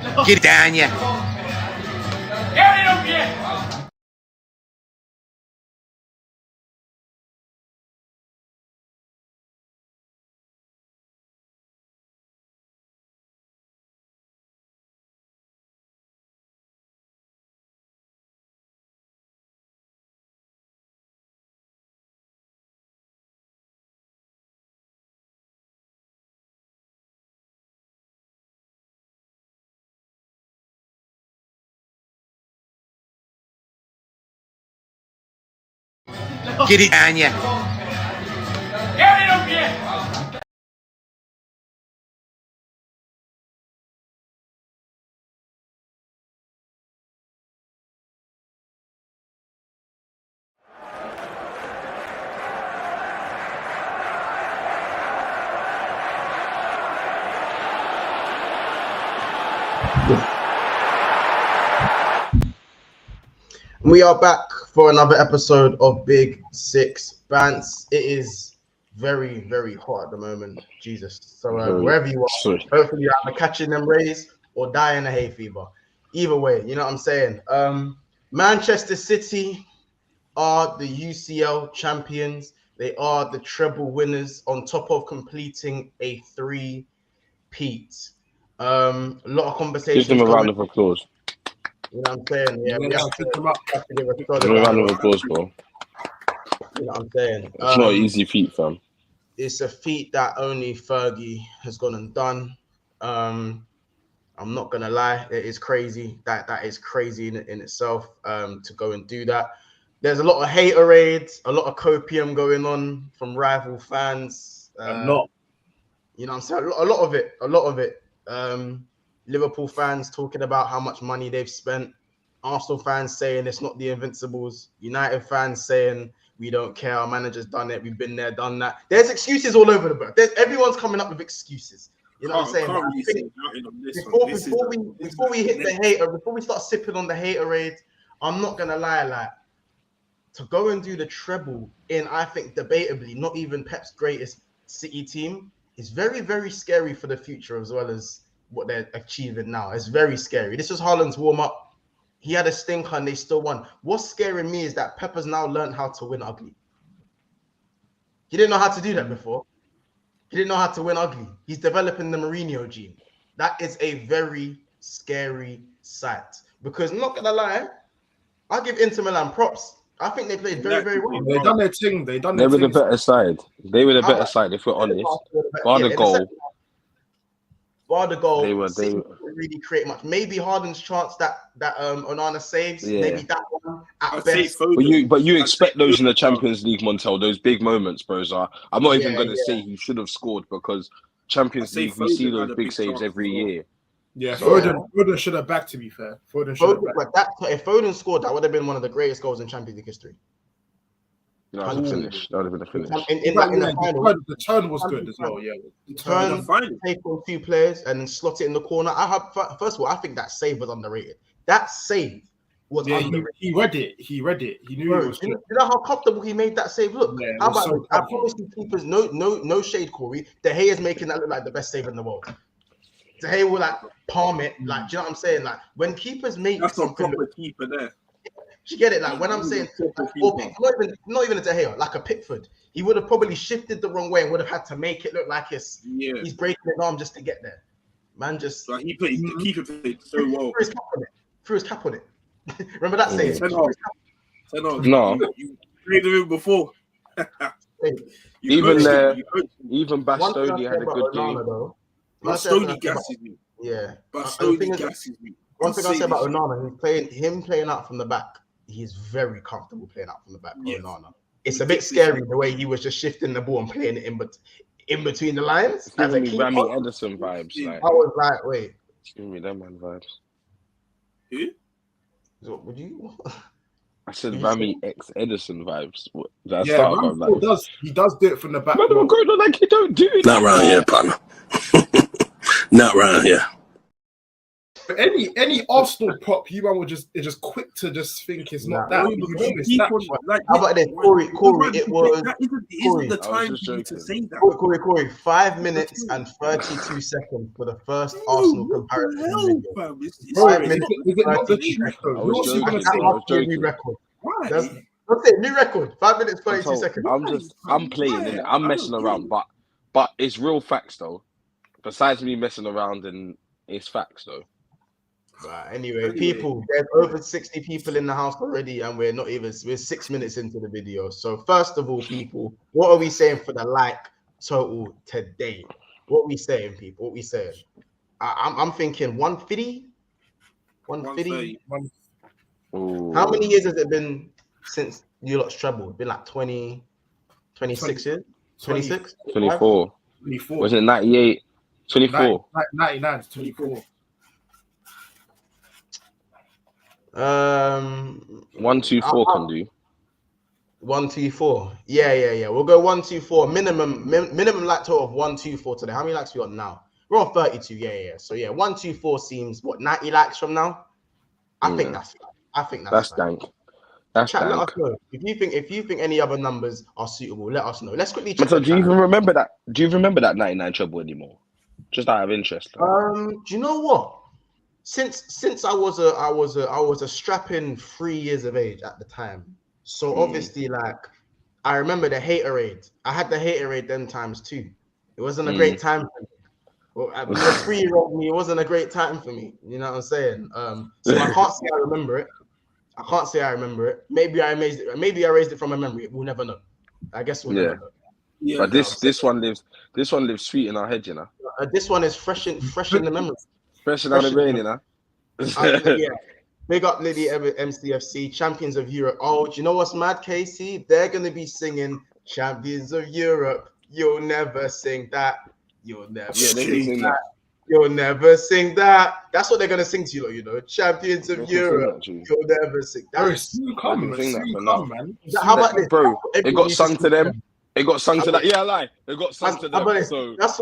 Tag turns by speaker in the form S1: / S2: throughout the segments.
S1: Get it down, yeah.
S2: Get it up, yeah.
S1: Get it down, yeah.
S2: Get it up, yeah.
S3: We are back for another episode of Big Six Bants. It is very, very hot at the moment. Jesus. So wherever you are, hopefully you're either catching them rays or dying a hay fever. Either way, you know what I'm saying? Manchester City are the UCL champions. They are the treble winners on top of completing a 3-peat. A lot of conversations.
S4: Give them a round of applause.
S3: You know what I'm saying? Yeah, we have to give a solid
S4: round of applause, bro.
S3: You know what I'm saying?
S4: It's not an easy feat, fam.
S3: It's a feat that only Fergie has gone and done. I'm not gonna lie, it is crazy. That is crazy in itself. To go and do that. There's a lot of haterades, a lot of copium going on from rival fans. You know what I'm saying? A lot of it. Liverpool fans talking about how much money they've spent. Arsenal fans saying it's not the Invincibles. United fans saying we don't care. Our manager's done it. We've been there, done that. There's excuses all over the book. Everyone's coming up with excuses. You know what I'm saying? Before we hit the hater, before we start sipping on the haterade, I'm not gonna lie, like to go and do the treble in, I think debatably not even Pep's greatest City team is very, very scary for the future as well as what they're achieving now. It's very scary. This was Haaland's warm-up. He had a stinker and they still won. What's scaring me is that Pepper's now learned how to win ugly. He didn't know how to do that before. He didn't know how to win ugly. He's developing the Mourinho gene. That is a very scary sight. Because I'm not gonna lie, I'll give Inter Milan props. I think they played very, very well.
S5: They done their thing.
S4: They were the better side. They were the better side, if we're honest. Bar the goal. They
S3: didn't really create much. Maybe Harden's chance that Onana saves. Yeah. Maybe that one at best.
S4: But you expect those in the Champions League, Montel. Those big moments, bros. I'm not even going to say he should have scored because Champions League we see those big saves every year.
S5: Yeah, Foden should have backed. To be fair,
S3: if Foden scored, that would have been one of the greatest goals in Champions League history.
S4: No, that would have been a finish.
S3: In the final,
S5: the turn was good as well. Yeah,
S3: the turn, take on two players and then slot it in the corner. First of all, I think that save was underrated. That save was underrated.
S5: He read it. He knew it was.
S3: You know how comfortable he made that save look. Yeah, how about I promise you, keepers, no shade, Corey. De Gea is making that look like the best save in the world. De Gea will like palm it, like, do you know what I'm saying? Like when keepers make
S6: that's a proper keeper there.
S3: You get it? Like when I'm saying, not even a De Gea, like a Pickford, he would have probably shifted the wrong way and would have had to make it look like he's breaking his arm just to get there. Man, just
S6: like the keeper played so well.
S3: Threw his cap on it. Remember that save?
S4: No,
S6: you played with him before.
S4: Even Bastoni had a good game.
S6: Bastoni gasses me.
S3: Yeah,
S6: Bastoni gasses me.
S3: One thing I say about Onana, playing out from the back. He's very comfortable playing out from the back. Yes. Onana. It's a bit scary the way he was just shifting the ball and playing it in between the lines.
S4: It's giving me Rami Edison vibes. Like,
S3: I was like, wait.
S4: It's giving me them man vibes.
S6: Who?
S3: What would you?
S4: I said Rami X Edison vibes.
S5: He does do it from the back.
S4: Man, I'm going on like he don't do it.
S7: Not around here, partner. Not around here.
S5: Any Arsenal prop, you man will just quick to just think it's not that.
S3: How about this, Corey? It was
S6: that isn't the time for you to say that.
S3: Corey. 5 minutes and 32 seconds for the first Arsenal comparison video.
S5: Is it not the truth though?
S4: I was joking.
S3: New record.
S6: Why?
S3: That's it. New record. 5 minutes 32 seconds.
S4: I'm playing in it. I'm messing around, but it's real facts though. Besides me messing around, and it's facts though.
S3: Right. Anyway, people, there's over 60 people in the house already, and we're 6 minutes into the video. So first of all, people, what are we saying for the like total today? What are we saying, people? What are we saying? I'm thinking 150. 150. How many years has it been since you lot's treble? It's been like 26 years? 26?
S4: 24.
S5: 24.
S4: Was it 98? 24.
S5: 99 to 24.
S4: 1, 2, 4 can do.
S3: 1, 2, 4. Yeah. We'll go 1, 2, 4. Minimum like total of 1, 2, 4 today. How many likes we got now? We're on 32. Yeah. So 1, 2, 4 seems 90 likes from now. I think that's
S4: dank. That's
S3: Chat,
S4: dank.
S3: let us know if you think any other numbers are suitable. Let us know. Let's quickly check.
S4: So do you even remember that? Do you remember that 99 treble anymore? Just out of interest.
S3: Do you know what? Since I was a strapping 3 years of age at the time. So obviously, like, I remember the haterade. I had the haterade them times too. It wasn't a great time for me. Well, as a 3-year-old me, it wasn't a great time for me. You know what I'm saying? So I can't say I remember it. Maybe I raised it from my memory. We'll never know. I guess we'll never know.
S6: Yeah,
S4: but this one lives sweet in our head, you know.
S3: This one is fresh in the memory.
S4: Fresh in the brain, you know.
S3: Yeah. Big up Liddy MCFC, Champions of Europe. Oh, do you know what's mad, Casey? They're gonna be singing Champions of Europe. You'll never sing that. You'll never sing that. You'll never sing that. That's what they're gonna sing to you, you know. Champions of Europe. You'll never sing that.
S5: Man.
S3: How about this,
S4: bro? It got sung to them. It got sung to that. Yeah, I lie. It got sung to them. So
S3: that's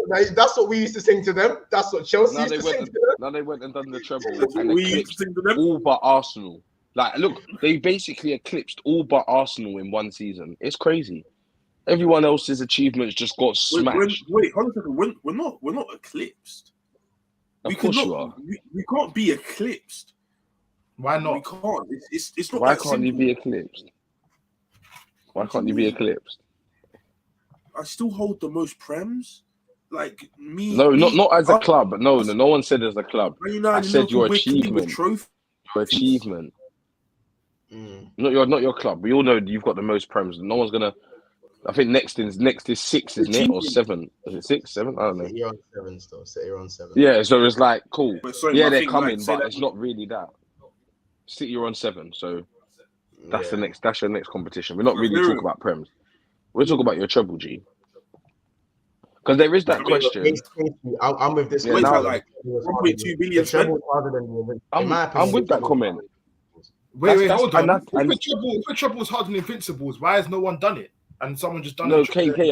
S3: what we used to sing to them. That's what Chelsea used to sing to them.
S4: Now they went and done the treble and eclipsed all but Arsenal. Like, look, they basically eclipsed all but Arsenal in one season. It's crazy. Everyone else's achievements just got smashed.
S6: Wait, hold on a second. We're not eclipsed.
S4: Of course you are.
S6: We can't be eclipsed.
S5: Why not?
S6: We can't. It's not.
S4: Why
S6: that
S4: can't you be eclipsed? Why can't you be eclipsed?
S6: I still hold the most prems. Like me.
S4: No, not as a club. No one said as a club. I said your achievement. Your achievement. Not your club. We all know you've got the most prems. No one's gonna. I think next is 6, isn't it, or 7? Is it 6, 7? I don't know.
S3: You're on 7 still. You're on 7.
S4: Yeah, so it's like cool.
S6: Sorry,
S4: yeah, they're coming, but it's not really that. City, you're on 7, so that's That's your next competition. We're not really talking about prems. We're talking about your treble, G. Because there is that question.
S3: I'm with this.
S6: Yeah, now, like 1.2 billion spent.
S4: I'm with that comment.
S5: Wait, hold on. If the treble is harder than Invincibles, why has no one done it? And someone just done it?
S4: No, KK,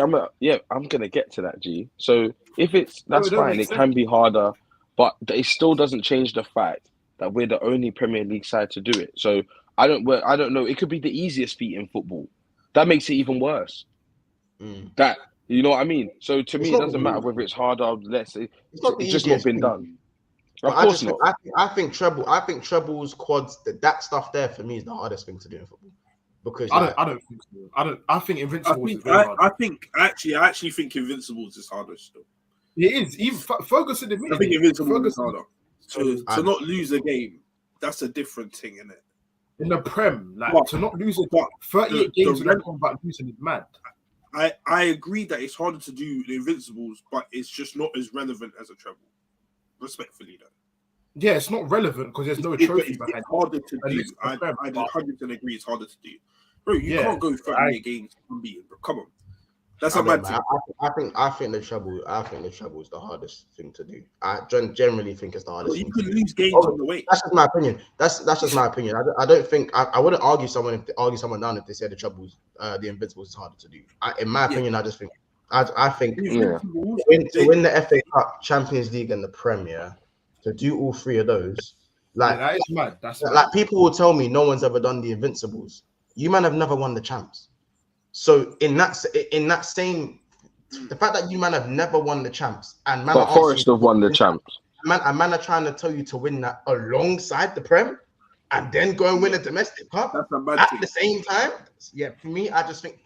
S4: I'm gonna get to that, G. So if that's fine, it can be harder, but it still doesn't change the fact that we're the only Premier League side to do it. So I don't know. It could be the easiest feat in football. That makes it even worse. That, you know what I mean? So to me, it doesn't matter whether it's harder or less. It's just not been done. Of course not.
S3: I think trebles, quads, that stuff there for me is the hardest thing to do in football. Because
S5: I don't think so. I think Invincibles is
S6: very hard. I actually think Invincibles is harder still.
S5: It is. Even Ferguson admitted.
S6: I think Invincibles is harder. To not lose a game, that's a different thing, isn't it?
S5: In the Prem, to not lose 38 games without combat losing is mad.
S6: I agree that it's harder to do the Invincibles, but it's just not as relevant as a treble. Respectfully, though.
S5: Yeah, it's not relevant because there's no trophy behind it.
S6: It's harder to do. I 100% agree it's harder to do. Bro, you can't go 38 games unbeaten, bro. Come on. That's a bad thing.
S3: I think the treble is the hardest thing to do. I generally think it's the hardest thing.
S6: You could lose games on the way.
S3: That's just my opinion. That's just my opinion. I don't think I wouldn't argue someone down if they said the trebles, the Invincibles is harder to do. In my opinion, I just think to win the FA Cup, Champions League, and the Premier, to do all three of those. Like
S5: that is mad. That's mad.
S3: Like people will tell me no one's ever done the Invincibles. You man have never won the champs. So in that same, the fact that you man have never won the champs and man,
S4: but Forest have won the champs.
S3: Man are trying to tell you to win that alongside the Prem, and then go and win a domestic cup at the same time. Yeah, for me, I just think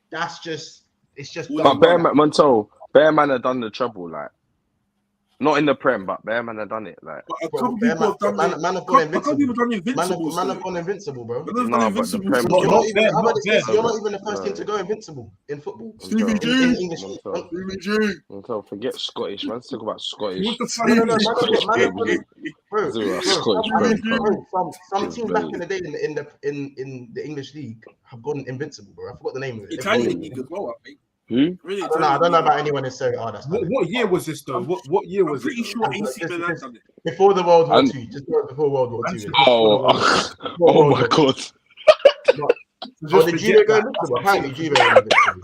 S3: that's just it's just.
S4: But Bear Man have done the treble, like not in the Prem, but Bear Man have done it. Like
S6: a couple people have done Invincibles.
S3: Man have gone Invincible, bro.
S6: No, but the Prem.
S3: You're not even the first team to go Invincible in football.
S6: Stevie G.
S3: In English.
S6: Stevie G.
S4: Forget Scottish, man. Let's talk about Scottish.
S3: Some teams back in the day in the English league have gone Invincible, bro. I forgot the name of it.
S6: Italian league as well, I think.
S4: Who?
S6: Really,
S3: I don't know about anyone in Serie A.
S5: What year was this though? What year was it?
S6: Pretty sure AC Milan done it.
S3: Before the World War II. Just before World War II.
S4: Oh my God.
S3: Did Juve go Invincible? Apparently Juve go Invincible.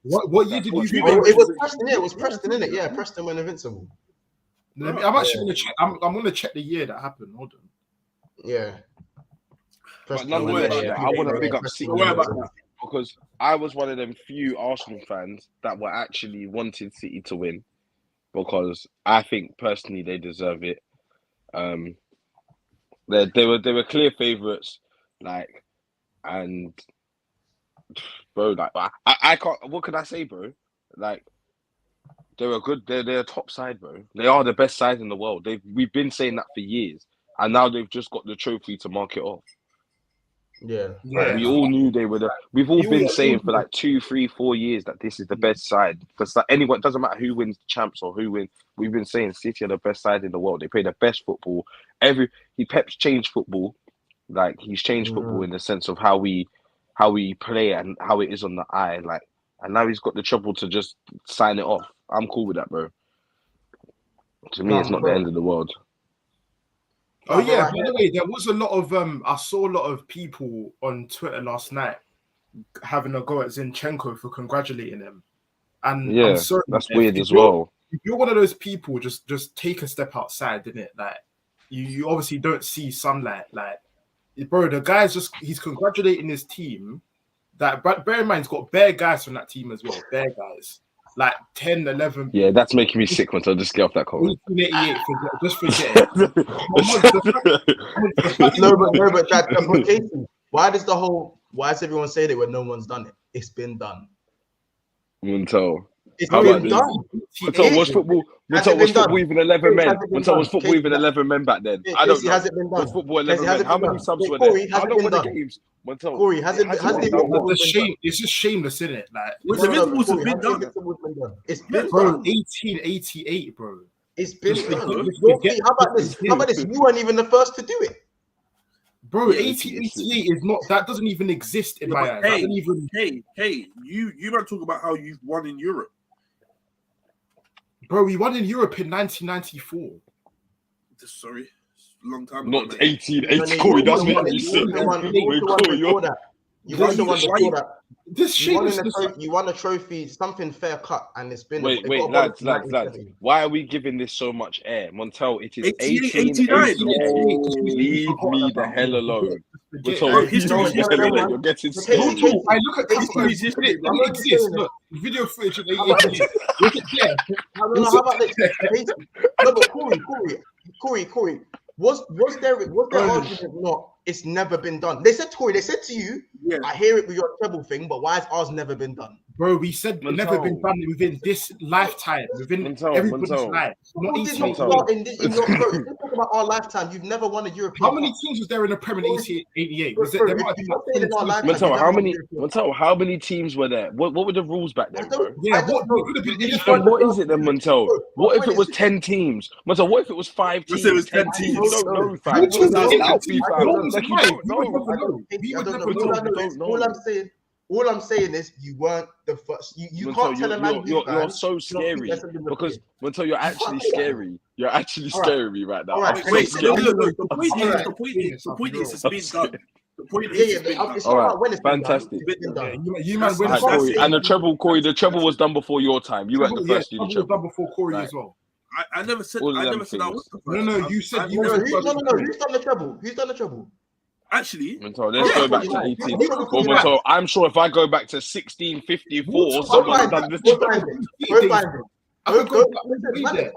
S5: What year did you?
S3: It was Preston. It was Preston, innit? Yeah, Preston went Invincible.
S5: I'm actually gonna check. I'm gonna check the year that happened. Hold on.
S3: Yeah.
S4: But nonetheless, I want to big up City because I was one of them few Arsenal fans that were actually wanted City to win because I think personally they deserve it. They were clear favourites, like, and bro, like I can't. What can I say, bro? Like, they're a good. They're a top side, bro. They are the best side in the world. We've been saying that for years, and now they've just got the trophy to mark it off.
S3: Yeah.
S4: Like, we all knew they were. We've all been saying for like 2, 3, 4 years that this is the best side. Because like anyone, it doesn't matter who wins the champs or who wins. We've been saying City are the best side in the world. They play the best football. Pep's changed football. Like he's changed football in the sense of how we play and how it is on the eye. Like, and now he's got the trouble to just sign it off. I'm cool with that, bro. To me, it's not the end of the world.
S5: Oh yeah, by the way, there was a lot of I saw a lot of people on Twitter last night having a go at Zinchenko for congratulating him. And
S4: yeah, that's weird as well.
S5: If you're one of those people, just take a step outside, didn't it? Like you obviously don't see sunlight. Like, bro, the guy's he's congratulating his team. That, but bear in mind, he's got bare guys from that team as well. Bare guys. Like 10, 11.
S4: Yeah, that's making me sick. Once I just get off that comment.
S5: 1888, just forget it.
S3: No, but Jason, why is everyone saying it when no one's done it? It's been done.
S4: Montel.
S3: It's been done.
S4: Montel, was football even 11 men? Montel, was football even 11 men back then? I don't know.
S3: Has it been done?
S4: Was football 11 men? How many subs were there? How long were the games?
S3: Corey, has it been done?
S5: It's just shameless, isn't it? Like,
S6: the Invincibles have been done.
S3: It's been
S5: bro,
S3: done.
S5: 1888, bro.
S3: It's been done. How about this? You weren't even the first to do it.
S5: Bro, 1888 is not. That doesn't even exist in my eyes.
S6: Hey, you might talk about how you've won in Europe.
S5: Bro, we won in Europe in 1994.
S6: Sorry, long time.
S4: Not 1880, Corey. That's what you said.
S3: You won the one before that.
S5: You
S3: won a trophy, something fair cut, and it's been.
S4: Wait, lads. Why are we giving this so much air? Montel, it is
S6: 1889.
S4: Leave me the hell alone. You're getting scared.
S5: I look at history. It doesn't exist. Look, video footage of 1888. Look at there.
S3: How about this? No, but Corey. Was there argument not? It's never been done. They said to you, I hear it with your treble thing, but why has ours never been done?
S5: Bro, we said never been done within this lifetime, within everybody's life.
S3: Talk about our lifetime. You've never won a European.
S5: How many teams was there in the Premier League 1888? Was
S4: Montel, how many teams were there? What were the rules back then, bro?
S5: Yeah,
S4: what is it then, Montel? What if it was 10 teams? Montel, what if it was 5 teams?
S6: It was 10 teams.
S4: You don't know, fam. Like, you don't know.
S3: All I'm saying is you weren't the first. You can't tell a man
S4: you're so scary because Montel, you're actually scary. You're actually scaring me right now.
S6: Wait, the point is it's been done. The point is it's
S4: all right, fantastic.
S5: You man win.
S4: And the treble, Corey, the treble was done before your time. You weren't the first to do the treble.
S5: Was done before Corey as well.
S6: I never said.
S4: All of
S6: I
S4: them
S6: never said I
S4: things.
S6: was the first.
S5: No, you said you
S3: No,
S5: was
S3: who's done the treble? Who's done the treble?
S6: Actually,
S4: Montel, let's go back to 18. Well,
S3: Who's
S4: Montel, I'm sure if I go back to 1654, someone's done this.
S3: Go find it. Go find it.
S5: I could go back
S3: Listen,
S5: way there.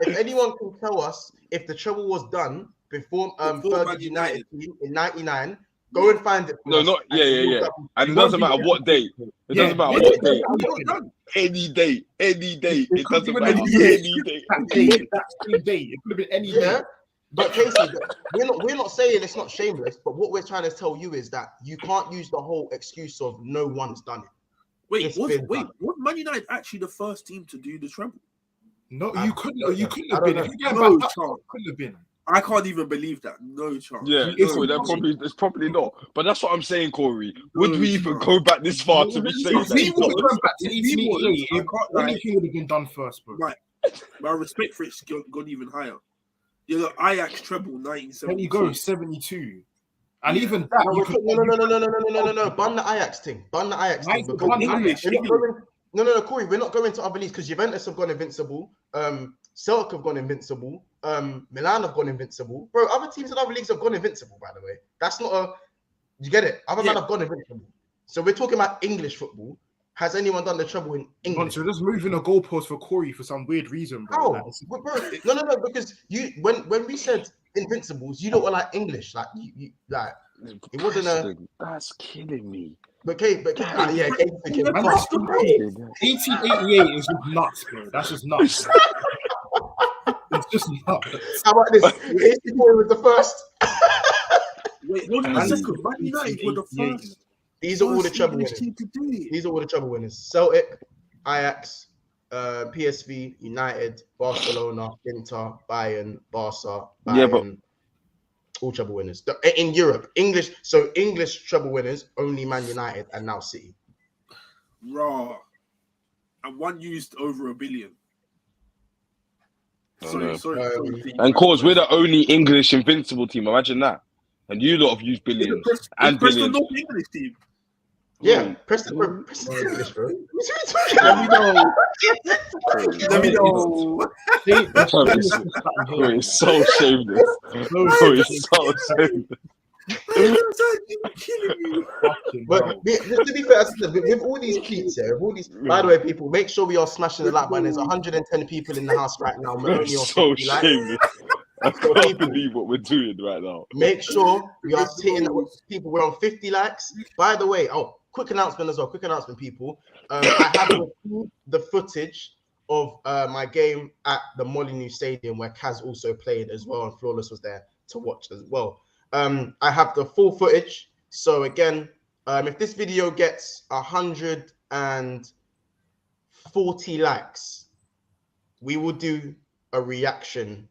S3: if anyone can tell us if the treble was done before Fergie United team in '99, go and find it.
S4: No, not yeah. And it doesn't matter what date. It doesn't matter what date. Any day. It doesn't matter any day.
S5: That same day. It could have been any day.
S3: Yeah. But Casey, we're not saying it's not shameless, but what we're trying to tell you is that you can't use the whole excuse of no one's done it.
S6: Was Man United actually the first team to do the treble?
S5: No, you couldn't have been.
S6: No chance.
S5: Couldn't have been.
S6: I can't even believe that. No chance.
S4: Yeah, it's probably not. But that's what I'm saying, Corey. Would we even go back this far to be saying
S5: If we
S4: that?
S5: went back to 1888, anything would have been done first, bro.
S6: Right. My respect for it's gone even higher. You know, Ajax treble 1972.
S5: Then you go 72. And even that,
S3: No. Bun the Ajax thing. No, Corey, we're not going to other leagues because Juventus have gone invincible. Celtic have gone invincible. Milan have gone invincible. Bro, other teams in other leagues have gone invincible, by the way. That's not a... You get it? Other men have gone invincible. So we're talking about English football. Has anyone done the treble in English?
S5: So just moving a goalpost for Corey for some weird reason, bro.
S3: No, because when we said invincibles, you don't were like English. Like, you like... It wasn't a...
S4: That's killing me.
S3: But Kate,
S5: 1888 is just nuts, bro. That's just nuts. It's just nuts.
S3: How about this? 84 was the first.
S6: Wait, what did the second? Man United were the first.
S3: These are all the treble winners. These are all the treble winners. Celtic, Ajax, PSV, United, Barcelona, Inter, Bayern, Barca, Bayern.
S4: Yeah, but
S3: all treble winners in Europe. English treble winners only Man United and now City.
S6: Raw, and one used over $1 billion. Sorry.
S4: And cause we're the only English invincible team. Imagine that. And you lot have used billions and
S6: Preston
S4: billions.
S6: North English team.
S3: Yeah, Preston English, bro.
S6: Let me know.
S4: It's so shameless. It's so shameless.
S6: You're killing me.
S3: But to be fair, with all these tweets here, by the way, people, make sure we are smashing the like button. There's 110 people in the house right now. We're only on
S4: So
S3: 50 likes.
S4: shameless. I can't believe what we're doing right now.
S3: Make sure we are hitting people. We're on 50 likes. By the way, quick announcement as well. Quick announcement, people. I have the footage of my game at the Molineux Stadium where Kaz also played as well, and Flawless was there to watch as well. I have the full footage. So again, if this video gets 140 likes, we will do a reaction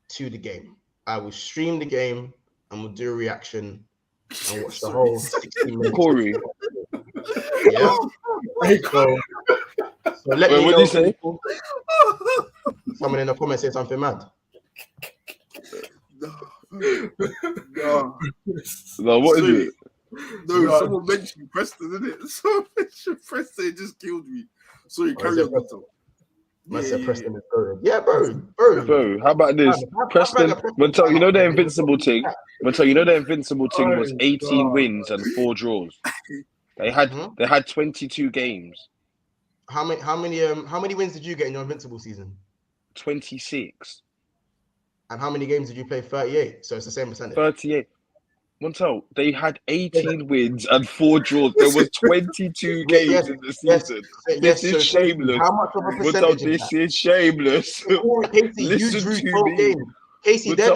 S3: to the game. I will stream the game and we'll do a reaction and watch the whole 60 minutes.
S4: Corey.
S3: Yeah. So let me
S4: what
S3: know.
S4: did you say?
S3: Someone in the comments say something mad.
S4: No, what is it?
S6: No, someone mentioned Preston, didn't it? Someone mentioned Preston, it just killed me. Sorry, carry on.
S3: Preston is good. Yeah, bro.
S4: Bro, how about this? Preston, Montel, you know the invincible thing? Montel, you know the invincible thing was 18 wins and 4 draws. They had 22 games.
S3: How many wins did you get in your invincible season?
S4: 26.
S3: And how many games did you play? 38. So it's the same percentage.
S4: 38. Montel, they had 18 wins and 4 draws. There was 22 games in the season. This is shameless.
S3: How much of a percentage?
S4: Montel, this is shameless.
S3: Casey, you drew 12 games. Casey, their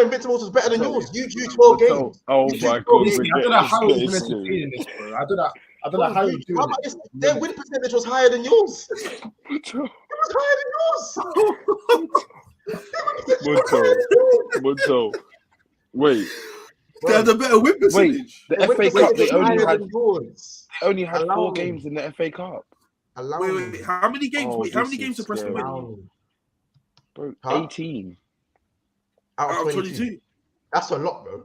S3: Invincibles was better than yours. You drew 12 games.
S4: Oh my God.
S5: I don't know how you're entertaining this, bro. I don't know how you're doing it.
S3: Their win percentage was higher than yours. It was higher than yours.
S4: Montel. Wait.
S6: They had a better win percentage.
S4: Wait, the FA Cup, they only had 4 games in the FA Cup.
S6: Wait, how many games? How many games did Preston win?
S4: Bro, 18.
S3: Out of 22. That's a lot, bro.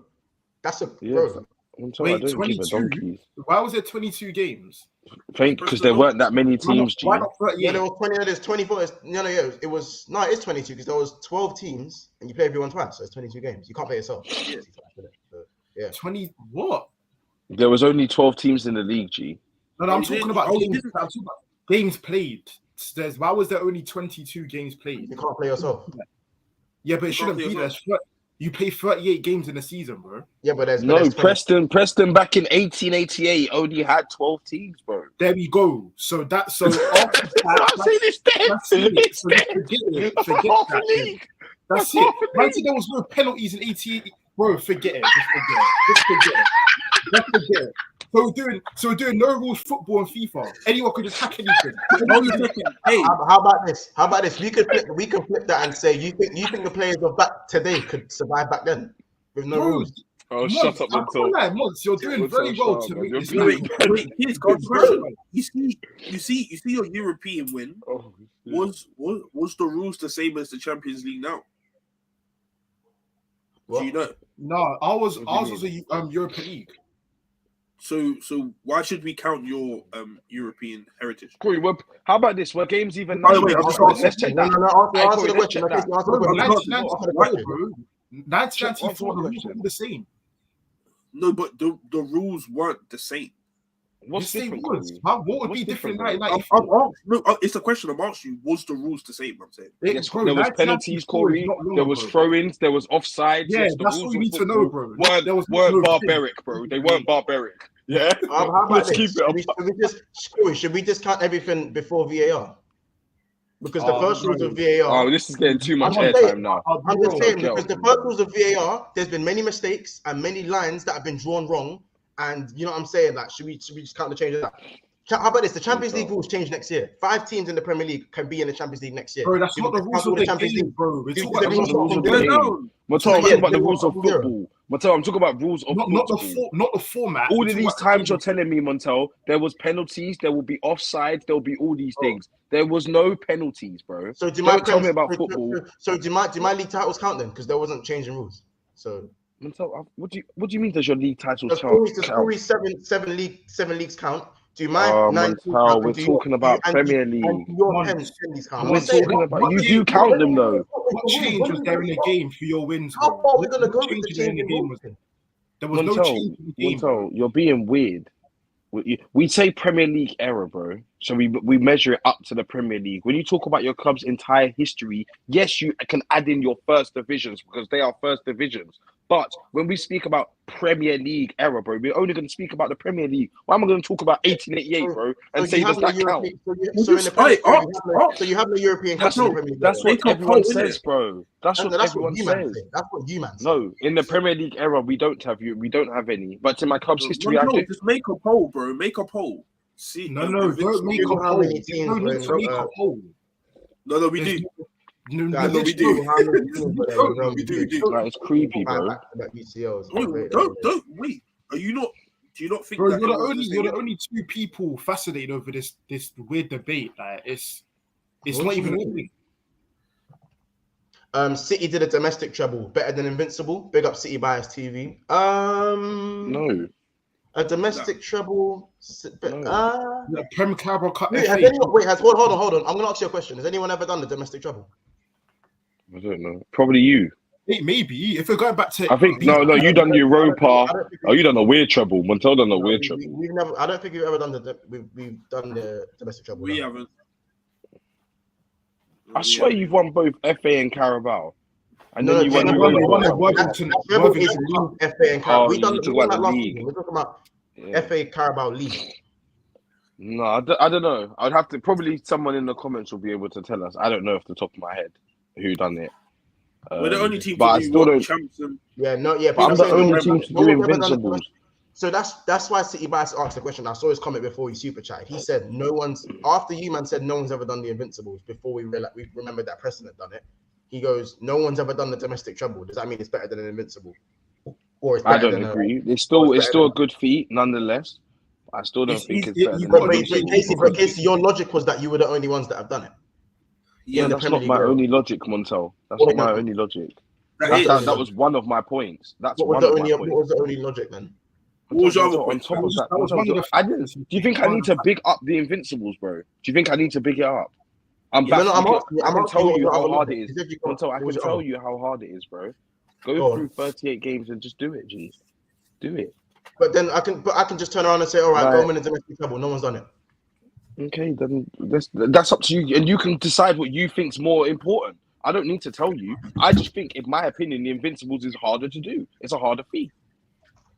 S3: Bro.
S4: Montel, I
S5: Wait,
S4: don't give a
S5: 22?
S4: donkey.
S5: Why was there 22 games?
S4: Because there weren't that many teams, G.
S5: Why not 38?
S3: Yeah, there was 20. There's 24. It was 22 because there was 12 teams and you play everyone twice, so it's 22 games. You can't play yourself.
S6: Yeah.
S3: So, yeah.
S5: 20 what?
S4: There was only 12 teams in the league, G.
S5: No, I'm talking about
S6: you
S5: games.
S6: didn't.
S5: I'm talking about games played. Why was there only 22 games played?
S3: You can't play yourself.
S5: Yeah, but it
S6: You
S5: shouldn't
S6: can't
S5: be
S6: play
S5: there. You play 38 games in a season, bro.
S3: Yeah, but there's
S4: No,
S3: there's 20.
S4: Preston back in 1888 only had 12 teams, bro.
S5: There we go. So after
S4: I'm saying it's dead.
S5: that's it.
S4: It's
S5: So
S4: dead.
S5: forget
S4: Half
S5: that.
S4: a
S5: Then.
S4: league.
S5: That's
S4: Half
S5: it.
S4: a
S5: Man
S4: league.
S5: said there was no penalties in 88. Bro, forget it. Just forget it. So we're doing no rules football and FIFA. Anyone could just hack anything.
S6: Hey,
S3: How about this? How about this? We can flip that and say you think the players of back today could survive back then with no
S5: Bro,
S3: rules.
S4: Oh,
S5: Mons,
S4: shut up,
S5: I can't
S4: Montel.
S5: lie, Mons, you're doing
S4: Montel,
S5: very well
S4: shut
S5: to
S4: up,
S5: make
S4: man.
S5: this.
S6: wait, kids, God, bro. You see your European win.
S4: Oh,
S6: Was the rules the same as the Champions League now?
S3: What?
S6: Do you know?
S5: No, ours
S4: What do
S5: was a Europa League.
S6: So why should we count your European heritage?
S4: Corey, how about this? Were games even
S6: By the
S4: now?
S6: way, I'm just asking.
S4: Let's check that.
S3: No,
S4: Hey,
S3: answer
S4: Corey,
S3: the
S4: let's
S3: question.
S4: check
S3: Okay,
S4: that.
S3: answer the
S5: Bro,
S3: question.
S5: 1994, bro.
S4: Answer
S5: 1994,
S4: the
S5: the rules
S4: question.
S5: were the same.
S6: No, but the rules weren't the same.
S4: What's
S5: The same
S4: different,
S5: rules.
S4: Corey?
S5: What would
S4: What's
S5: be different in
S4: different, bro?
S5: 1994?
S6: It's a question I'm asking you. Was the rules the same? I'm saying.
S4: Yes,
S5: Bro,
S4: there was
S5: 1994
S4: penalties,
S5: is
S4: Corey.
S5: not long
S4: There was
S5: ago.
S4: throw-ins. There was offsides.
S5: Yeah,
S4: Yes, the
S5: that's
S4: rules
S5: all you
S4: of
S5: need to
S4: football
S5: know, bro. There was
S4: weren't
S5: no
S4: barbaric, bro. They weren't barbaric. Yeah.
S3: How about
S4: Let's
S3: this?
S4: keep it up.
S3: Should we just count everything before VAR? Because the first rules of
S4: Oh,
S3: VAR.
S4: this is getting too much
S3: I'm
S4: airtime
S3: saying-
S4: now.
S3: I'm just saying
S4: Get
S3: because
S4: off
S3: the
S4: me,
S3: first
S4: man.
S3: rules of VAR, there's been many mistakes and many lines that have been drawn wrong. And you know what I'm saying? Like, should we just count the change of that? How about this? The Champions League rules change next year. 5 teams in the Premier League can be in the Champions League next year.
S5: Bro, that's
S3: Do
S5: not
S3: we
S5: the
S3: count
S5: rules
S3: all
S5: of the
S3: Champions
S5: game,
S3: League?
S5: bro. We're
S3: Do
S5: talking
S3: we
S5: about
S3: do
S4: That's not the rules of the
S6: Yeah,
S4: game.
S6: no.
S4: Mattel, I'm
S3: Yeah,
S4: talking about the
S3: yeah,
S4: rules of
S3: yeah.
S4: football. Mattel, I'm talking about rules of
S5: not
S4: football.
S5: not the format.
S4: All
S5: We're
S4: of
S5: talking
S4: these
S5: about the
S4: times
S5: game.
S4: you're telling me, Montel, there was penalties, there will be offside, there will be all these
S3: Oh.
S4: things. There was no penalties, bro.
S3: So do my
S4: Don't tell me about football.
S3: So do my league titles count then? Because there wasn't changing rules. So
S4: Montel, what do you mean? Does your league titles
S3: the
S4: count?
S3: story seven leagues count. Do my
S4: Oh,
S3: 19
S4: Montel,
S3: count?
S4: we're
S3: And do your-
S4: talking about
S3: and
S4: Premier
S3: and
S4: League.
S3: do your
S5: Months.
S3: 10 leagues count?
S5: I'm
S3: I'm
S4: We're
S3: not saying
S4: talking
S3: what-
S4: about
S5: what
S4: you
S5: do
S4: do
S5: you-
S4: count them though.
S5: What change was there in the game for your wins,
S3: How
S5: bro?
S3: far are we gonna
S5: What
S3: go with
S5: change
S3: the
S5: was there in
S3: change
S5: the
S3: in
S5: game?
S3: rules?
S5: There was no change in the game, bro.
S4: Montel, you're being weird. We say Premier League era, bro. So we measure it up to the Premier League. When you talk about your club's entire history, yes, you can add in your first divisions because they are first divisions. But when we speak about Premier League era, bro, we're only going to speak about the Premier League. Why am I going to talk about 1888, bro, and say does that count?
S3: So you have no European
S4: That's
S3: cup in the
S4: what,
S3: Premier League.
S4: that's what
S6: Make a
S4: everyone
S6: poll,
S4: says,
S6: innit?
S4: bro. That's what everyone
S3: you man
S4: says.
S3: say. That's what you man say.
S4: No, in the Premier League era, we don't have any. But in my club's history, I
S6: No,
S4: do.
S6: just make a poll, bro. Make a poll. See,
S5: No, don't make a
S3: How
S5: poll.
S3: many
S5: There's
S3: teams
S5: no
S3: were
S5: need
S3: in
S5: to make a
S3: Europe?
S5: poll.
S6: No, we
S5: There's
S6: do.
S3: Guys,
S6: we do.
S3: How many teams were there in Real
S6: We do,
S3: Madrid?
S6: we do.
S4: Like, it's creepy, bro.
S3: Back-to-back UCLs.
S6: Wait, don't wait. Are you not? Do you not think
S5: Bro,
S6: that
S5: you're the only two people fascinated over this weird debate. Like it's
S3: What
S5: not
S3: do
S5: even
S3: you
S5: a
S3: mean?
S5: thing.
S3: City did a domestic treble, better than Invincible. Big up City Bias TV.
S4: No.
S3: A domestic treble.
S5: The Prem Carabao Cup
S3: Wait,
S5: FA.
S3: hold on. I'm gonna ask you a question. Has anyone ever done the domestic treble?
S4: I don't know. Probably you.
S5: Maybe if we're going back to,
S4: I think no. You done Europa. Oh, you done a weird treble. Montel done a weird treble.
S3: We've never. I don't think we've ever done we've done the domestic treble.
S6: We haven't.
S4: I swear you've won both FA and Carabao, and
S3: No,
S4: then you won
S5: no,
S4: Europa.
S5: one of Worthington.
S3: Treble is league, FA and Carabao.
S4: Oh,
S3: We done
S4: you
S3: we
S4: talk
S3: done
S4: about
S3: that
S4: the
S3: last
S4: league.
S3: season. We're talking about
S4: Yeah.
S3: FA Carabao League.
S4: No, I don't know. I'd have to probably someone in the comments will be able to tell us. I don't know off the top of my head who done it.
S6: We're the only team
S4: but I
S6: to do
S4: still
S6: what
S4: don't.
S6: champs and
S3: Yeah, no, yeah.
S4: But I'm the only team to
S3: no
S4: do
S3: one's ever done the
S4: Invincibles.
S3: So that's why City Bias asked the question. I saw his comment before he super chatted. He said no one's after you man said no one's ever done the Invincibles before we remembered that Preston had done it. He goes, no one's ever done the domestic treble. Does that mean it's better than an Invincible? Or it's
S4: I
S3: better
S4: don't
S3: than
S4: agree. It's still a good feat, nonetheless. I still don't think it's better than
S3: But Casey, your logic was that you were the only ones that have done it.
S4: Yeah, that's not my only logic, Montel. That's not my only logic. That was one of my points. That's one of my points.
S3: What was the only logic then?
S6: What was your other
S4: On
S6: point?
S4: top of that,
S5: that was one of the
S4: I didn't. Do you think I need to big up the Invincibles, bro? Do you think I need to big it up? I'm back.
S3: No,
S4: I can tell you how hard it
S3: is.
S4: is. I can tell you how hard it is, bro. Go through 38 games and just do it, G. Do it.
S3: But then I can just turn around and say, all right, go win in domestic treble. No one's done it.
S4: Okay, then that's up to you, and you can decide what you think's more important. I don't need to tell you. I just think, in my opinion, the Invincibles is harder to do. It's a harder feat.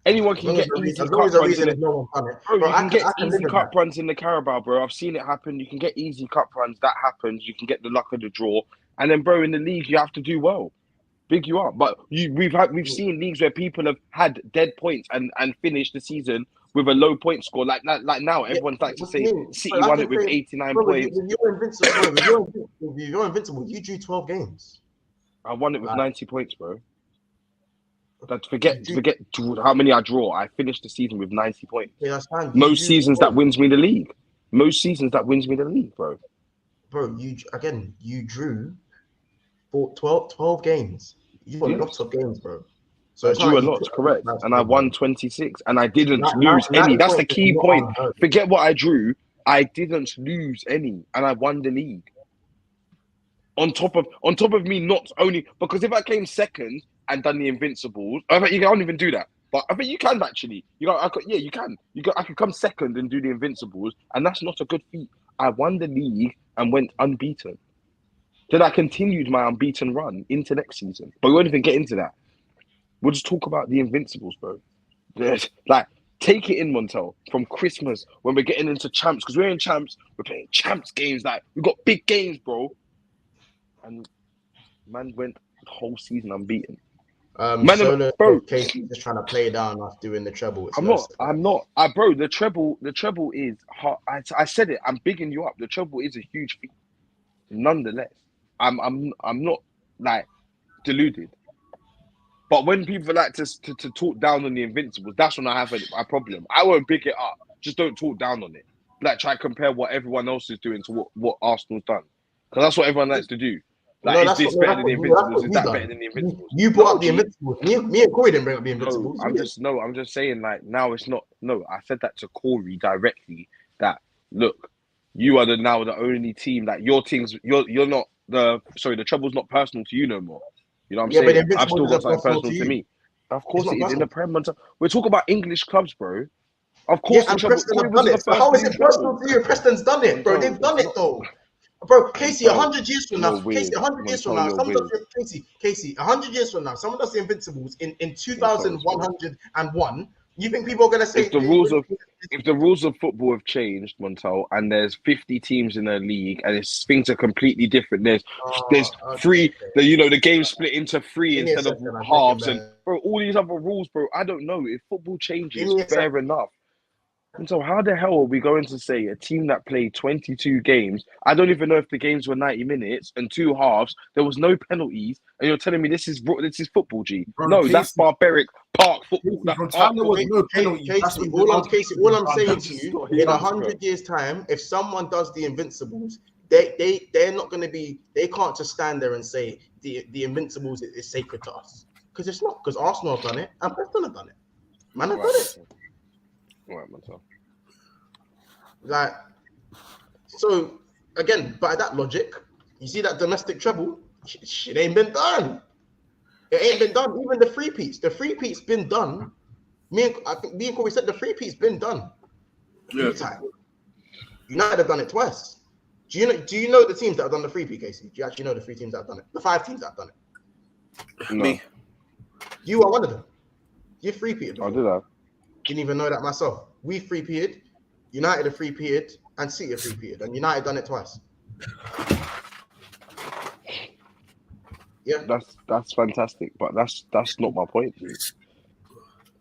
S4: Anyone can get easy cup runs in it. Bro, you can get easy cup runs in the Carabao, bro. I've seen it happen. You can get easy cup runs. That happens. You can get the luck of the draw. And then, bro, in the league, you have to do well. Big you up. But we've seen leagues where people have had dead points and finished the season with a low point score. Like now, everyone's like to say City won it with 89 points.
S3: If you're invincible, you drew 12 games.
S4: I won it with 90 points, bro. Forget how many I draw. I finished the season with 90 points.
S3: Yeah, that's fine.
S4: Most seasons that wins me the league. Bro.
S3: Bro, you drew 12 games. You won lots of games, bro.
S4: So I drew a lot, correct. And I won 26. And I didn't lose any. That's the key point. Forget what I drew. I didn't lose any. And I won the league. On top of me not only... Because if I came second and done the Invincibles... I bet you can't even do that. But I bet you can, actually. You can. I could come second and do the Invincibles. And that's not a good feat. I won the league and went unbeaten. Then I continued my unbeaten run into next season. But we won't even get into that. We'll just talk about the Invincibles, bro. Like, take it in, Montel. From Christmas, when we're getting into champs, because we're in champs, we're playing champs games. Like, we've got big games, bro. And man went the whole season unbeaten.
S3: Bro, Casey just trying to play down us doing the treble.
S4: I'm not. Bro, the treble is hard. I said it. I'm bigging you up. The treble is a huge feat. Nonetheless, I'm not like deluded. But when people like to talk down on the Invincibles, that's when I have a problem. I won't big it up. Just don't talk down on it. Like, try to compare what everyone else is doing to what Arsenal's done. Because that's what everyone likes to do. Like, is this better than the Invincibles? Is that better than the Invincibles?
S3: You brought up the Invincibles. Me and Corey didn't bring up the Invincibles.
S4: I'm just saying, like, now it's not. No, I said that to Corey directly. That, look, you are now the only team that your teams. You're not the trouble's not personal to you no more. You know what I'm saying? I've still got something personal to me. Of course it is in the Prem. We're talking about English clubs, bro. Of course,
S3: and Preston have done it. So how is it personal to you? Preston's done it, bro. They've done it though. Bro, Casey, 100 years from now, Casey, 100 years from now, Casey, 100 years from now, someone does the Invincibles in 2101. You think people are gonna say
S4: if the rules of football have changed, Montel, and there's 50 teams in a league, and things are completely different. There's three. The game split into three instead of halves, and bro, all these other rules, bro. I don't know if football changes. Fair enough. And so how the hell are we going to say a team that played 22 games, I don't even know if the games were 90 minutes and 2 halves, there was no penalties, and you're telling me this is football, G? Bro, no, Casey, that's barbaric park football.
S3: All I'm saying to you, in 100 years' time, if someone does the Invincibles, they're not going to be, they can't just stand there and say the Invincibles is sacred to us. Because it's not, because Arsenal have done it and Preston have done it. Man, I've done it.
S4: Right, myself.
S3: Like, so again, by that logic, you see that domestic treble, shit ain't been done. It ain't been done. Even the free Peats been done. I think me and Corey said the free Peats been done. Yeah. United have done it twice. Do you know the teams that have done the free Peat, Casey? Do you actually know the 3 teams that have done it? The 5 teams that have done it.
S4: No.
S3: Me. You are one of them. You free Peated.
S4: I did that.
S3: Didn't even know that myself. We free-peated, United are free-peated, and City are free-peated, and United done it twice. Yeah,
S4: that's fantastic, but that's not my point, dude.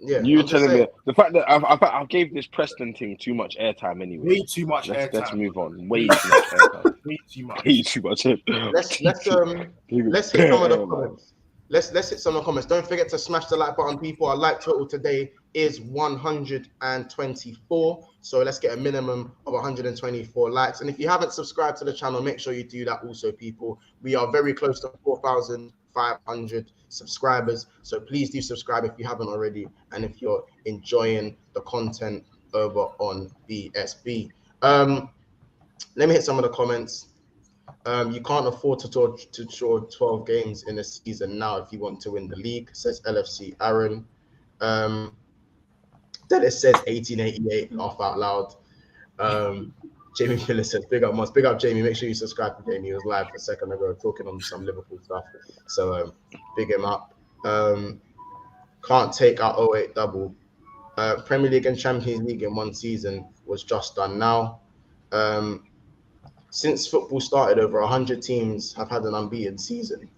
S3: Yeah,
S4: you telling me the fact that I gave this Preston thing too much airtime anyway.
S5: Way too much airtime.
S4: Let's move on. Way too much airtime.
S5: Way too much.
S4: Way too much.
S3: Let's hit some of the comments. Let's hit some of the comments. Don't forget to smash the like button, people. Our like total today is 124. So let's get a minimum of 124 likes. And if you haven't subscribed to the channel, make sure you do that also, people. We are very close to 4,000 500 subscribers. So please do subscribe if you haven't already, and if you're enjoying the content over on BSB. Let me hit some of the comments. You can't afford to draw 12 games in a season now if you want to win the league, says LFC Aaron. Dennis says 1888, laugh out loud. Jamie Miller says, big up Moss, big up Jamie. Make sure you subscribe to Jamie. He was live a second ago talking on some Liverpool stuff. So big him up. Can't take our 08 double. Premier League and Champions League in one season was just done now. Since football started, over 100 teams have had an unbeaten season.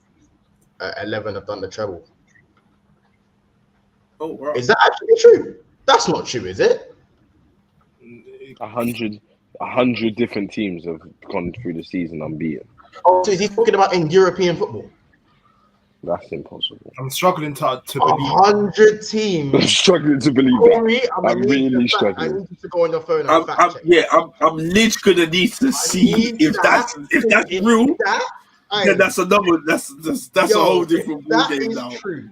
S3: 11 have done the treble.
S6: Oh, wow.
S3: Is that actually true? That's not true, is it?
S4: 100 different teams have gone through the season unbeaten.
S3: Oh, so is he talking about in European football?
S4: That's impossible.
S5: I'm struggling to believe.
S3: 100 teams.
S4: I'm struggling to believe
S3: Corey,
S4: that. I'm really
S3: I
S4: struggling.
S3: need you to go on your phone and fact check.
S6: I'm literally gonna need to see if that's real. Then that's another. That's a whole different ball game now.
S3: True.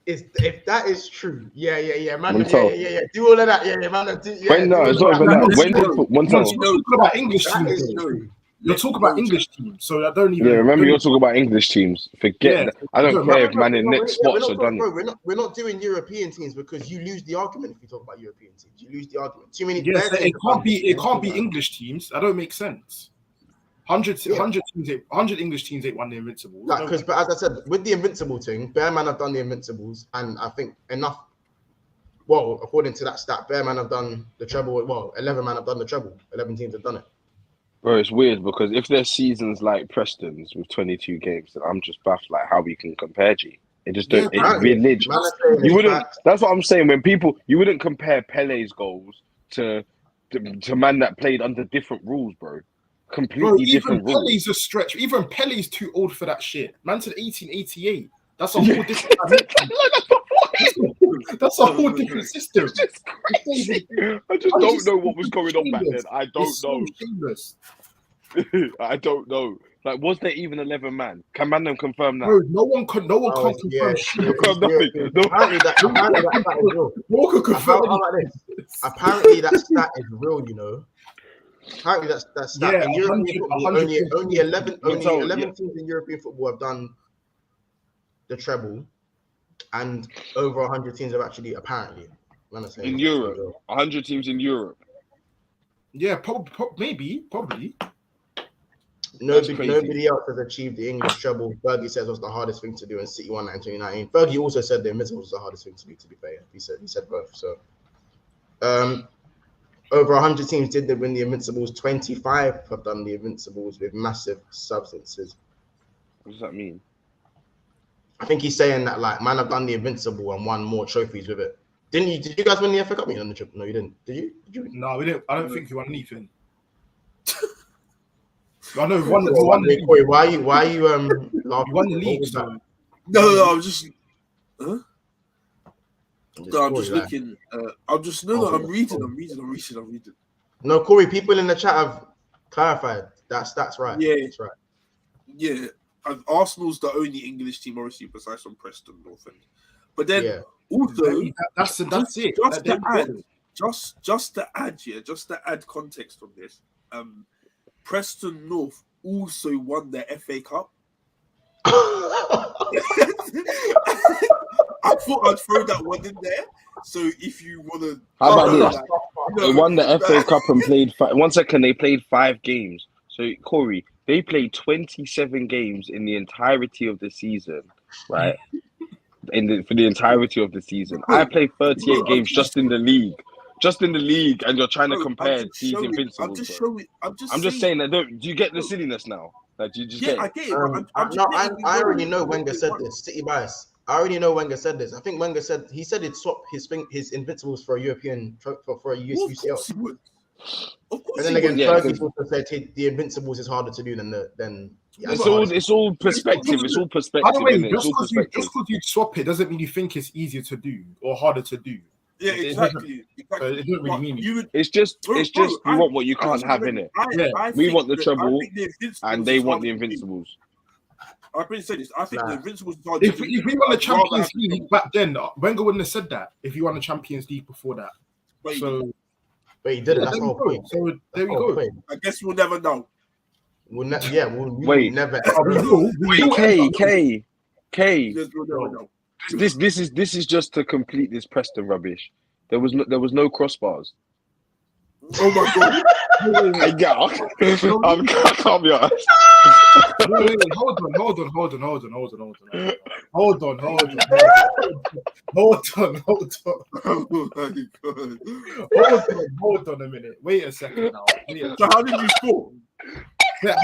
S3: If that is true, yeah, man,
S4: Montel.
S3: yeah, do all of that, yeah, man.
S4: No, it's not even that. When did Montel?
S5: You're talking about English teams. You're talking about English teams, so I don't even.
S4: Yeah, remember you're talking about English teams. Forget that. I don't care if man in next spots are done.
S3: We're not doing European teams because you lose the argument if you talk about European teams. You lose the argument. Too many.
S5: Yes, it can't be English teams. That don't make sense. 100 English teams ain't won the Invincibles.
S3: But as I said, with the Invincible thing, Bearman have done the Invincibles, and I think enough. Well, according to that stat, Bearman have done the treble. Well, 11 man have done the treble. 11 teams have done it.
S4: Bro, it's weird because if there's seasons like Preston's with 22 games, then I'm just baffled like how we can compare G. It just don't. You wouldn't. That's what I'm saying. When you wouldn't compare Pele's goals to man that played under different rules, bro. Completely different rules.
S5: Pele's a stretch. Even Pele's too old for that shit. Man said 1888. That's a whole different. That's a whole different system.
S4: It's crazy. I just don't know what was going on back then. I don't know. I don't know. Like, was there even 11 man? Can man them confirm that?
S5: No one can confirm shit.
S3: Apparently that is real.
S5: No one can confirm
S3: Apparently that stat is real, you know. Apparently that's stat.
S5: Yeah,
S3: in European football, only 11 teams in European football have done the treble, and over 100 teams have actually apparently.
S4: In Europe, 100 teams in Europe.
S5: Yeah, probably.
S3: Nobody else has achieved the English treble. Fergie says was the hardest thing to do, and City won that in 2019. Fergie also said the Invincibles was the hardest thing to do. To be fair, he said both. So, over 100 teams did win the Invincibles. 25 have done the Invincibles with massive substances.
S4: What does that mean?
S3: I think he's saying that like man have done the Invincible and won more trophies with it. Didn't you? Did you guys win the FA Cup? You on the trip? No, you didn't. Did you?
S5: No, we didn't. I don't think you won anything. I know. Why
S3: are you?
S5: You won the league. So.
S6: No. I'm just. Huh? No, I'm just looking. I'm reading.
S3: No, Corey. People in the chat have clarified. That's right.
S6: Yeah,
S3: that's right.
S6: Yeah, and Arsenal's the only English team, obviously, besides from Preston North End. But then also,
S5: that's it.
S6: Just to add context on this, Preston North also won the FA Cup. I thought I'd throw that one in there. So if you want to,
S4: how about this? They won the FA Cup and played. They played 5 games. So Corey, they played 27 games in the entirety of the season, right? For the entirety of the season, I played 38 games just in the league. And you're trying to compare these Invincibles. I'm just saying that. Do you get the silliness now? Like, you just get it?
S6: I get it. I
S3: already know Wenger said this. City bias. I already know Wenger said this. I think Wenger said he'd swap his Invincibles for a European for a UCL.
S6: Of course,
S3: and then again, Fergie also said the Invincibles is harder to do than.
S4: It's all perspective. It's all perspective.
S5: By the way, just because you swap it doesn't mean you think it's easier to do or harder to do.
S6: Yeah, exactly.
S5: It doesn't really mean
S4: it's just you want what you can't have in it. We want the treble, and they want the Invincibles.
S6: I've been saying this. I think the Invincibles are.
S5: If we won the Champions League back then, Wenger wouldn't have said that. If he won the Champions League before that,
S6: But
S5: so
S3: But he did it. That's the whole point.
S5: So there we
S3: Whole
S5: go.
S3: point.
S6: I guess we'll never know.
S3: We'll
S4: Wait.
S3: never.
S4: K.
S6: We'll never know.
S4: This is just to complete this Preston rubbish. There was no crossbars.
S6: Oh my god!
S4: I can't be honest.
S5: Wait, hold on. Hold
S6: Oh my god!
S5: Hold on a minute. Wait a second now.
S6: So how did you score?
S5: Yeah,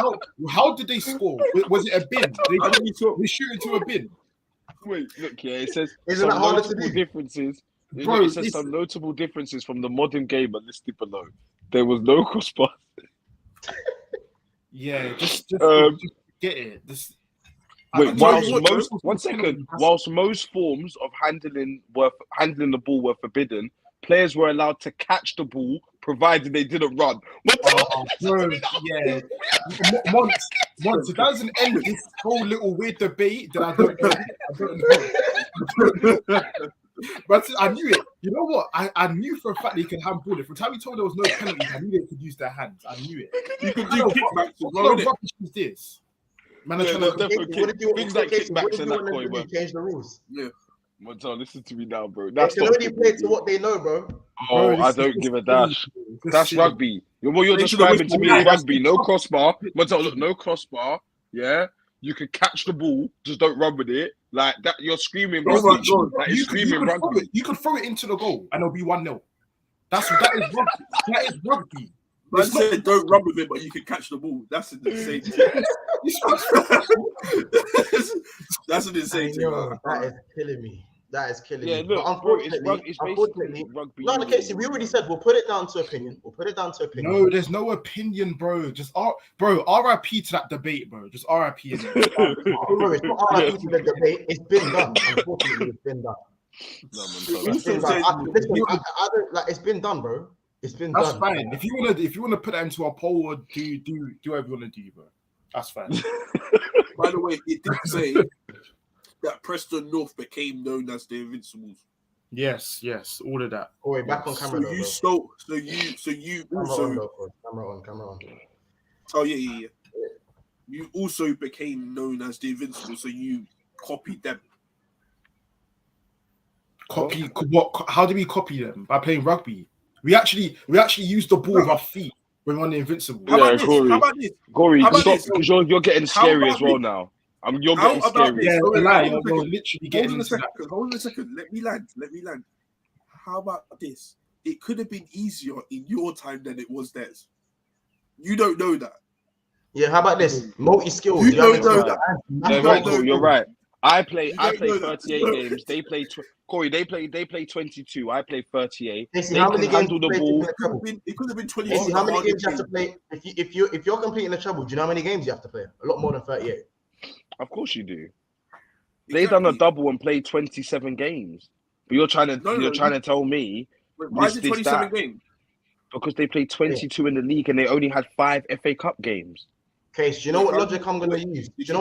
S5: how did they score? Was it a bin? They shoot into a bin.
S4: Wait, look here. It says
S3: Isn't that harder to do?
S4: differences.
S5: Bro,
S4: it says some notable differences from the modern game are listed below. There was no crossbar.
S5: Yeah, just get it.
S4: Wait, whilst most forms of handling the ball were forbidden, players were allowed to catch the ball provided they didn't run.
S5: Bro, yeah. Once it doesn't end this whole little weird debate that I don't know. But I knew it. You know what? I knew for a fact they could handball it. From the time he told me there was no penalties, I knew they could use their hands. I knew it.
S6: You could do kickbacks.
S5: What rubbish is this? Man,
S4: Things like kickbacks and that coin.
S3: Change the rules.
S6: Yeah.
S4: Montel, listen to me now, bro.
S3: They can only play to what they know, bro.
S4: Oh, I don't give a dash. That's rugby. What you're describing to me is rugby. No crossbar. Montel, look, no crossbar. Yeah. You can catch the ball, just don't run with it. Like that, you're screaming rugby. You
S5: could throw it into the goal and it'll be 1-0. That is rugby. That is rugby.
S6: Man said don't run with it, but you can catch the ball. That's an insane thing. That's an insane thing.
S3: That is killing me. That is killing me.
S4: Look,
S3: but unfortunately,
S4: rugby.
S3: No, Casey, we already said we'll put it down to opinion.
S5: No, there's no opinion, bro. Just RIP to that debate, bro. Just RIP.
S3: It's not RIP to the debate. It's been done. Unfortunately, it's been done. It's been done, bro. It's been done.
S5: That's fine. If you wanna put that into a poll or do whatever you wanna do, bro. That's fine.
S6: By the way, it did say that Preston North became known as the Invincibles.
S5: Yes, all of that.
S3: Oh, wait, back on camera.
S6: So you also
S3: camera on.
S6: Oh yeah. You also became known as the Invincibles, so you copied them.
S5: Copy what? How do we copy them? By playing rugby. We actually used the ball with our feet when we won the Invincibles.
S6: How about this?
S4: Gory, stop, because you're getting scary as well now. You're getting scary.
S5: Yeah, you're literally getting into that.
S6: Hold on a second. Let me land. How about this? It could have been easier in your time than it was theirs. You don't know that.
S3: Yeah, how about this? Multi-skilled.
S6: You don't know that.
S4: You're right. I play 38 games. They play Corey. They play 22. I play 38.
S3: Casey, how many games
S4: handle the ball?
S6: It could have been 20.
S3: Casey, how many games you have to play? If you're completing the treble, do you know how many games you have to play? A lot more than 38.
S4: Of course you do. They done a double and played 27 games. But you're trying to tell me
S6: why is it 27 games?
S4: Because they played 22 in the league and they only had 5 FA Cup games.
S3: Casey, do you know what logic I'm going to use? Casey?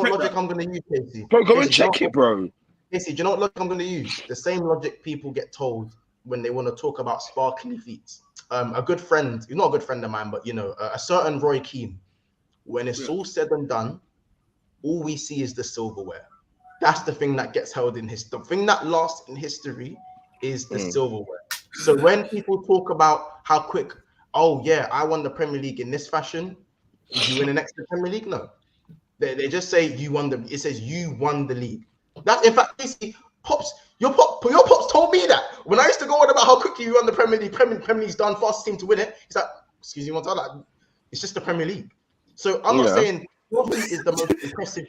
S4: Bro, go and check it, bro.
S3: Casey, do you know what logic I'm going to use? The same logic people get told when they want to talk about sparkly feats. A good friend, he's not a good friend of mine, but a certain Roy Keane. When it's all said and done, all we see is the silverware. That's the thing that gets held in history. The thing that lasts in history is the silverware. So when people talk about how quick, oh yeah, I won the Premier League in this fashion. Did you win the next Premier League? No. They just say you won it says you won the league. That's in fact, Casey, your pops told me that. When I used to go on about how quickly you won the Premier League, Premier League's done, fastest team to win it. He's like, excuse me, it's just the Premier League. So I'm not saying Trophy is the most impressive.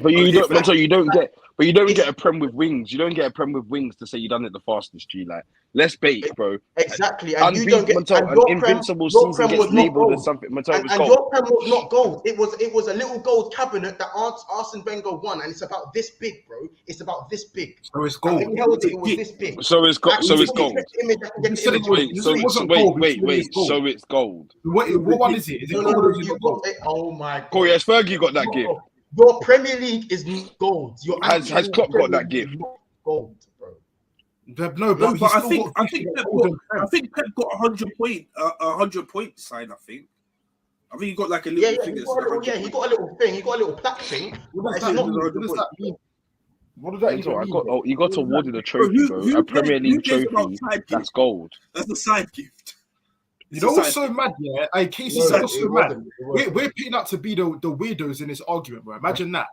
S4: But you don't get a prem with wings. You don't get a prem with wings to say you done it the fastest. G, like, let's bait, bro.
S3: Exactly. And you don't get
S4: an Invincible season gets labelled as something.
S3: And your prem was not gold. It was a little gold cabinet that Arsene Wenger won, and it's about this big, bro. It's about this big.
S5: So it's gold.
S3: When he held it was this big.
S4: So it's gold. So it's gold. Wait. So it's gold.
S5: What one is it? Is it gold or is it gold?
S3: Oh my God.
S4: Corey, has Fergie got that gift?
S3: Your Premier League is not gold. Your
S4: Has
S3: actual
S4: Klopp got
S3: Premier
S4: that
S3: League is
S4: gift?
S3: not gold, bro.
S5: No, but
S6: I think Pep got 100 point sign. I think he got like a little thing that said 100
S3: he got a little thing. He got a little plaque thing.
S5: What
S3: But
S5: does
S3: it's
S5: that
S3: not
S5: mean? What does that mean? What does that even
S4: Mentor,
S5: mean?
S4: he got awarded a
S6: Bro,
S4: trophy, bro. A Premier League
S6: cares about
S4: trophy.
S6: side
S4: That's
S6: gift?
S4: gold.
S6: That's the side gift.
S5: You know what's so mad, yeah? Hey, Casey,
S3: No,
S5: what's so
S3: it
S5: mad?
S3: wasn't. It wasn't.
S5: We're picking up to be the weirdos in this argument, bro. Imagine that.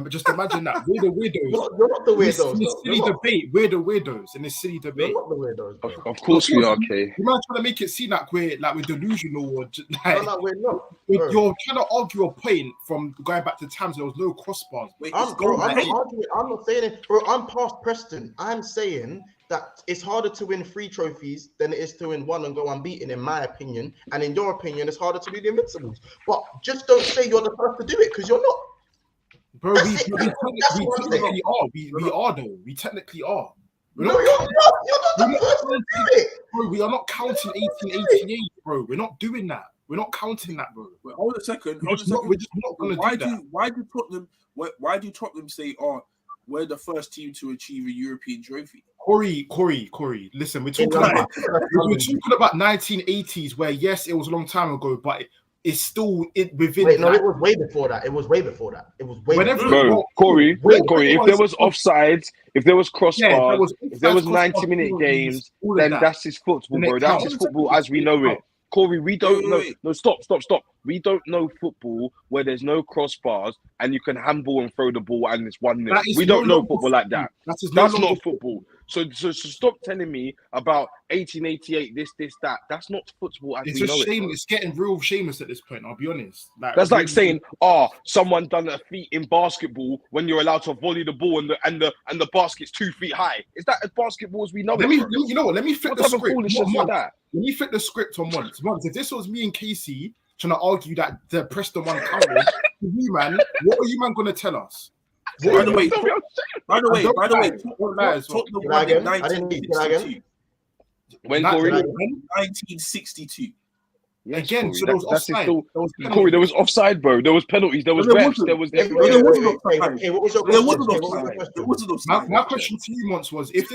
S5: Just imagine that. We're the weirdos.
S3: You're not the
S5: In this
S3: weirdos. though.
S5: silly
S3: You're not.
S5: debate. We're the weirdos in this silly
S3: You're
S5: debate.
S3: not the weirdos. Bro.
S4: Of course we are, Kay.
S5: You might try to make it seem like we're delusional or like
S3: No, we're not.
S5: you're trying to argue a point from going back to times there was no crossbars.
S6: Wait,
S3: I'm
S6: it's
S3: not arguing. I'm not saying it, bro. I'm past Preston. I'm saying that it's harder to win 3 trophies than it is to win 1 and go unbeaten, in my opinion. And in your opinion, it's harder to do the Invincibles. But just don't say you're the first to do it, because you're not.
S5: Bro, we technically are. We are though. We technically are. We're
S3: No,
S5: not,
S3: you're not. You're not the first to do it.
S5: bro, we are not counting 1888, bro. We're not doing that. We're not counting that, bro.
S6: Wait, hold a second.
S5: We're just not gonna
S6: Why
S5: do that.
S6: Why do Tottenham say, "Oh, we're the first team to achieve a European trophy"?
S5: Corey, listen, we're talking about 1980s, where yes, it was a long time ago, but it's still within.
S3: Wait, no, it was way before that. It was way before that.
S4: Bro, Corey, if there was offsides, if there was crossbars, if there was 90-minute games, then that's his football, bro. That's his football as we know it. Corey, we don't know. No, stop. We don't know football where there's no crossbars and you can handball and throw the ball and it's 1-0. We don't know football like that. That's not football. So stop telling me about 1888, this, that. That's not football as we know it.
S5: It's getting real shameless at this point. I'll be honest.
S4: That's like saying, someone done a feat in basketball when you're allowed to volley the ball and the basket's 2 feet high. Is that as basketball as we know it?
S5: You know what? Let me flip the script.
S4: Let
S5: me flip the script on once. If this was me and Casey trying to argue that the Preston one counted, you man, what are you man gonna tell us?
S6: By the way, Tottenham won in 1962.
S4: When Corey?
S6: 1962.
S4: Yes,
S5: again,
S4: Corey,
S5: so there was offside.
S4: Corey, there was offside, bro. There was penalties. There was refs. There was
S3: What was your question?
S5: My question to you once was, if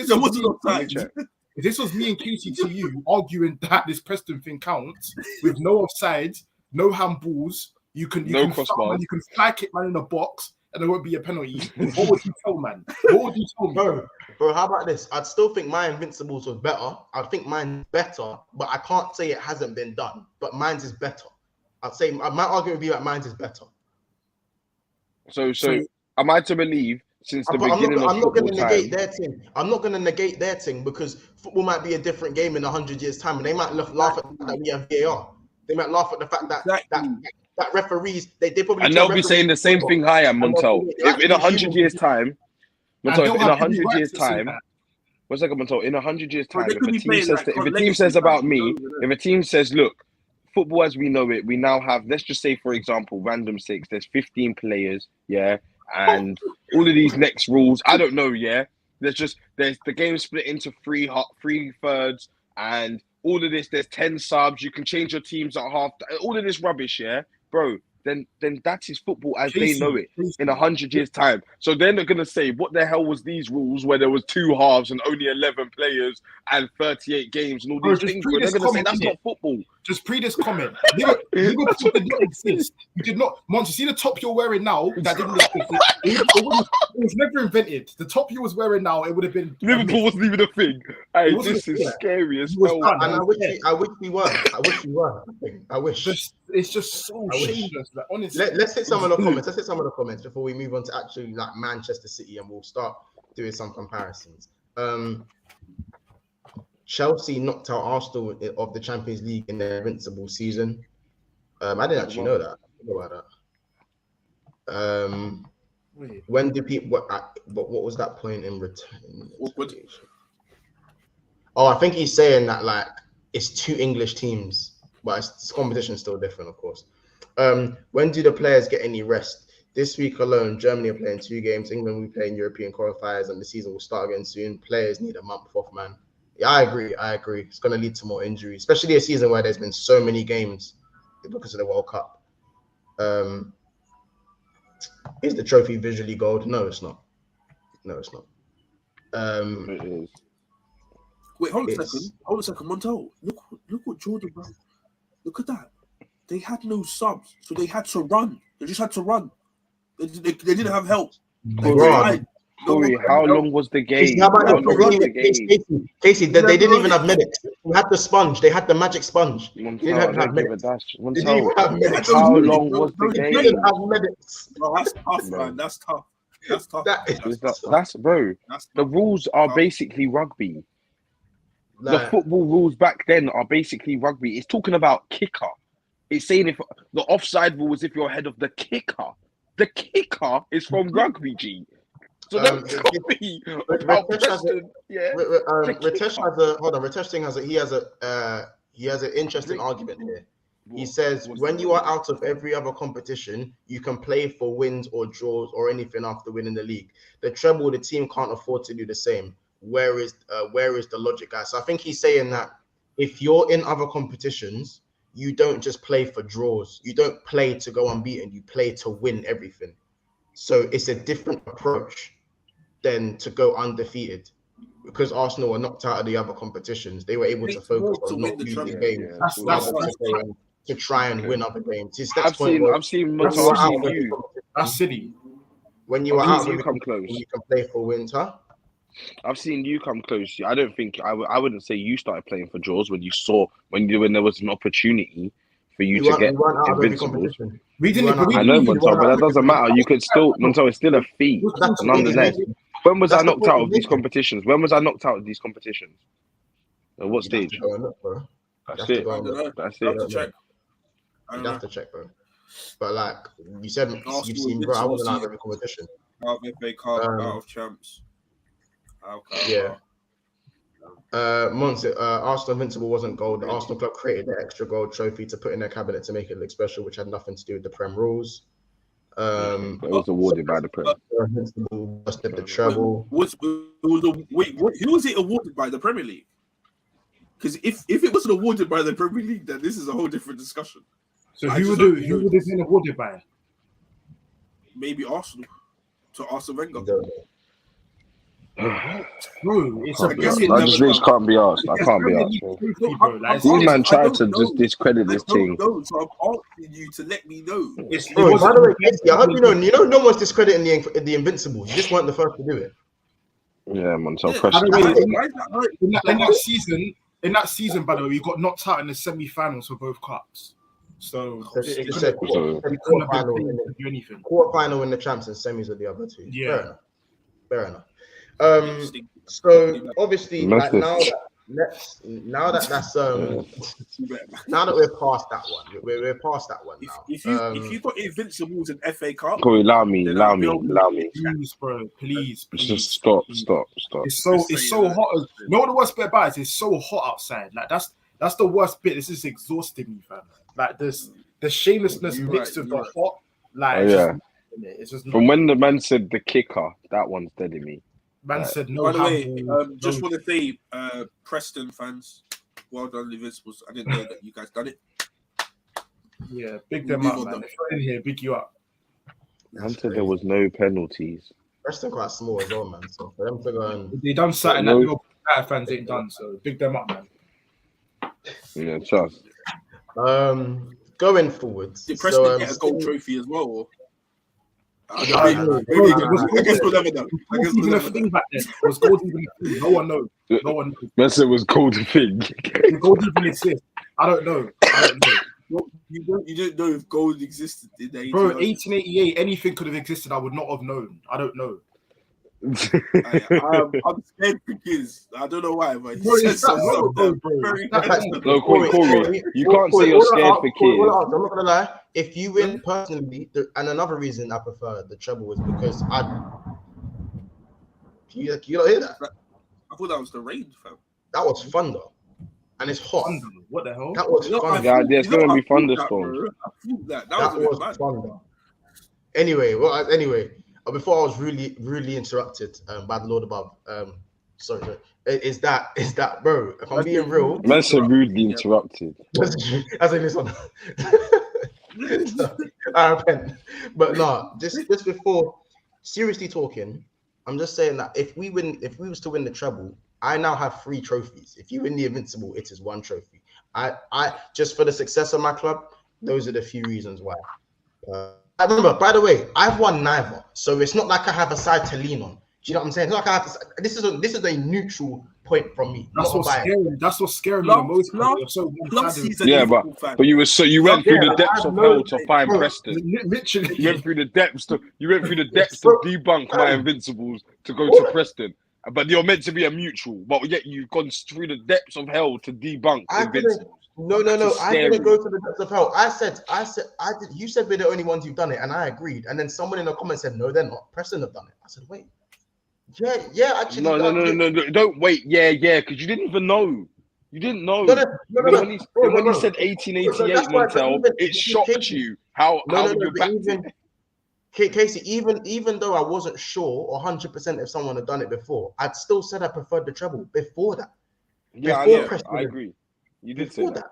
S5: this was me and Casey to you arguing that this Preston thing counts with no offside, no handballs, you can fly kick man in a box and there won't be a penalty. What would you tell man? What would you tell me?
S3: Bro, how about this? I'd still think my Invincibles was better. I think mine's better, but I can't say it hasn't been done. But mine's is better. I'd say my argument would be that mine's is better.
S4: So am I to believe since the beginning of
S3: I'm not going to
S4: football
S3: negate
S4: time?
S3: their thing. I'm not going to negate their thing because football might be a different game in 100 years' time, and they might laugh at the fact that we have VAR. They might laugh at the fact that referees they probably
S4: and they'll be saying the same thing I am, Montel. If in 100 years' time, Montel, in 100 years' time, one second, Montel, in 100 years' time, if a team says about me, if a team says, look, football as we know it, we now have, let's just say, for example, random 6, there's 15 players, yeah, and all of these next rules, I don't know, yeah, there's the game split into three thirds, and all of this, there's 10 subs, you can change your teams at half, all of this rubbish, yeah, bro, then that is football as they know it in 100 years' time. So then they're gonna say, what the hell was these rules where there was 2 halves and only 11 players and 38 games and all these things? Bro, they're gonna say that's not football.
S5: Just pre this comment. Liverpool did not exist. You did not. Monty, you see the top you're wearing now? That didn't exist. It was never invented. The top you was wearing now, it would have been.
S4: Liverpool wasn't even a thing. Hey, this is scary as hell.
S3: And I wish we were. I wish.
S5: It's just so shameless. Like, honestly,
S3: let's hit some of the comments. Let's hit some of the comments before we move on to actually like Manchester City, and we'll start doing some comparisons. Chelsea knocked out Arsenal of the Champions League in their Invincible season. I didn't actually know that. Think about that. When do people? What was that point in return? Oh, I think he's saying that like it's 2 English teams, but this competition is still different, of course. When do the players get any rest? This week alone, Germany are playing 2 games. England will be playing European qualifiers, and the season will start again soon. Players need a month off, man. Yeah, I agree. It's going to lead to more injuries, especially a season where there's been so many games because of the World Cup. Is the trophy visually gold? No, it's not. No, it's not.
S4: It is.
S6: Wait, hold on a
S3: It's-
S6: second. Hold on a second. Montel, look what Jordan, bro. Look at that. They had no subs, so they had to run. They just had to run. They didn't have help. They
S3: Bro,
S6: tried.
S4: Corey, how long was the game?
S3: Casey, how about
S4: How
S3: the
S4: long was the game?
S3: Casey, they didn't even have medics. They had the sponge. They had the magic sponge. They
S4: Montel,
S3: didn't
S4: I
S3: have
S4: don't give a
S3: medics.
S4: dash.
S3: They didn't even have
S4: Montel,
S3: medics.
S4: how long was the
S3: They
S4: game?
S3: didn't have medics.
S6: Bro, that's tough,
S4: Bro.
S6: man. That's tough. That's tough.
S3: That is
S4: That's bro.
S6: That's
S4: The
S6: tough.
S4: rules are basically rugby. The
S3: like,
S4: football rules back then are basically rugby. It's talking about kicker. It's saying if the offside rule is if you're ahead of the kicker. The kicker is from rugby, G. So don't tell me about
S3: Ritesh has
S4: Preston. Yeah.
S3: Ritesh has a hold on. Ritesh thing has a he has an interesting argument here. He says when you are out of every other competition, you can play for wins or draws or anything after winning the league. The treble, the team can't afford to do the same. Where is the logic, guys? So I think he's saying that if you're in other competitions, you don't just play for draws. You don't play to go unbeaten. You play to win everything. So it's a different approach than to go undefeated. Because Arsenal were knocked out of the other competitions, they were able to focus on not losing games to try and win other games.
S4: I've seen you.
S5: That's silly.
S3: When you are
S4: I've
S3: out,
S4: seen you come close.
S3: you can play for wins, huh?
S4: I've seen you come close. I don't think I wouldn't say you started playing for draws when there was an opportunity for you to get Invincibles.
S5: We didn't.
S4: I know, Montel, but that doesn't matter. You could still, Montel, it's still a feat. Nonetheless, when was I knocked out of these competitions? When was I knocked out of these competitions? At what stage? That's it. That's it.
S3: You'd have to check, bro. But like you said, you've seen, bro. I wasn't out of every competition.
S6: Out of FA Cup, out of champs.
S3: Yeah. Arsenal Invincible wasn't gold. The Arsenal club created the extra gold trophy to put in their cabinet to make it look special, which had nothing to do with the Prem rules.
S4: It was awarded by the Prem.
S3: Invincible just did the treble.
S6: Who was it awarded by? The Premier League? Because if it wasn't awarded by the Premier League, then this is a whole different discussion.
S5: So who would have been awarded by?
S6: Maybe Arsenal. To Arsene Wenger.
S5: Bro, it's a
S4: This can't be asked. I can't be asked. These man tried to just discredit this thing.
S6: So I'm asking you to let me know.
S3: Bro, by the way, Casey, I hope you know no one's discrediting the Invincibles. You just weren't the first to do it.
S4: Yeah, man. So
S5: in that season, by the way, we got knocked out in the semi-finals for both cups. So
S3: quarter-final in the champs and semis with the other two.
S5: Yeah,
S3: fair enough. So obviously, like, now that we're past that one, we're past that one now.
S6: If you got Invincibles in FA Cup,
S4: Corey, allow me.
S5: Please, bro, please.
S4: Just stop.
S5: It's so hot. You know what the worst bit about it is? It's so hot outside. Like that's the worst bit. This is exhausting me, fam. Like the shamelessness mixed with the hot. Like it's just
S4: from when the man said the kicker, that one's dead in me.
S5: Man said no.
S6: By the way, just want to say, Preston fans, well done, Invincibles. I didn't know that you guys done it.
S5: Yeah, big them up, man. If you're in here, big you up.
S4: Man said there was no penalties.
S3: Preston quite small as well, man. So for them to go and
S5: they done something that your fans ain't done. So big them up, man.
S4: Yeah, trust.
S3: Going forwards.
S6: Did Preston get a gold trophy as well? Or? I guess we'll never know.
S5: Was gold even a thing? No one knows.
S4: Unless it was gold a thing.
S5: Did gold even exist? I don't know.
S6: You don't know if gold existed in the 1800s.
S5: Bro, 1888, anything could have existed. I would not have known. I don't know.
S6: I'm scared for kids. I don't know why, but he said something very
S4: No, Corey, you can't say you're scared for kids.
S3: I'm not gonna lie. If you win personally, and another reason I prefer the treble was because you don't hear that?
S6: I thought that was the rain, fam.
S3: That was thunder, and it's hot.
S5: What the hell?
S3: That was thunder.
S4: Yeah, there's gonna be thunderstorms.
S6: That
S3: was thunder. Anyway, before I was really interrupted by the Lord above. Sorry. Is that bro? If I'm being real,
S4: man said rudely interrupted.
S3: I say this one. So, I repent. But no, just before seriously talking, I'm just saying that if we was to win the treble, I now have 3 trophies. If you win the Invincible, it is 1 trophy. I just for the success of my club, those are the few reasons why. I remember, by the way, I've won neither, so it's not like I have a side to lean on. Do you know what I'm saying? It's not like I have to. This is a neutral point from me.
S5: That's what's scary. That's what's scaring me the most. You're so one-sided.
S4: Yeah, but you went through the depths of hell to find Preston.
S5: Literally,
S4: You went through the depths to debunk my Invincibles to go to Preston. But you're meant to be a mutual, but yet you've gone through the depths of hell to debunk Invincibles.
S3: No. I didn't go to the depths of hell. I did. You said we're the only ones who've done it, and I agreed. And then someone in the comments said, "No, they're not. Preston have done it." I said, "Wait, yeah, actually."
S4: No, don't wait. Yeah, because you didn't even know. You didn't know. When he said 1888, Montel, it shocked you how you backed it.
S3: Casey, even though I wasn't sure or 100% if someone had done it before, I'd still said I preferred the treble before that.
S4: Yeah, I agree. You did say that.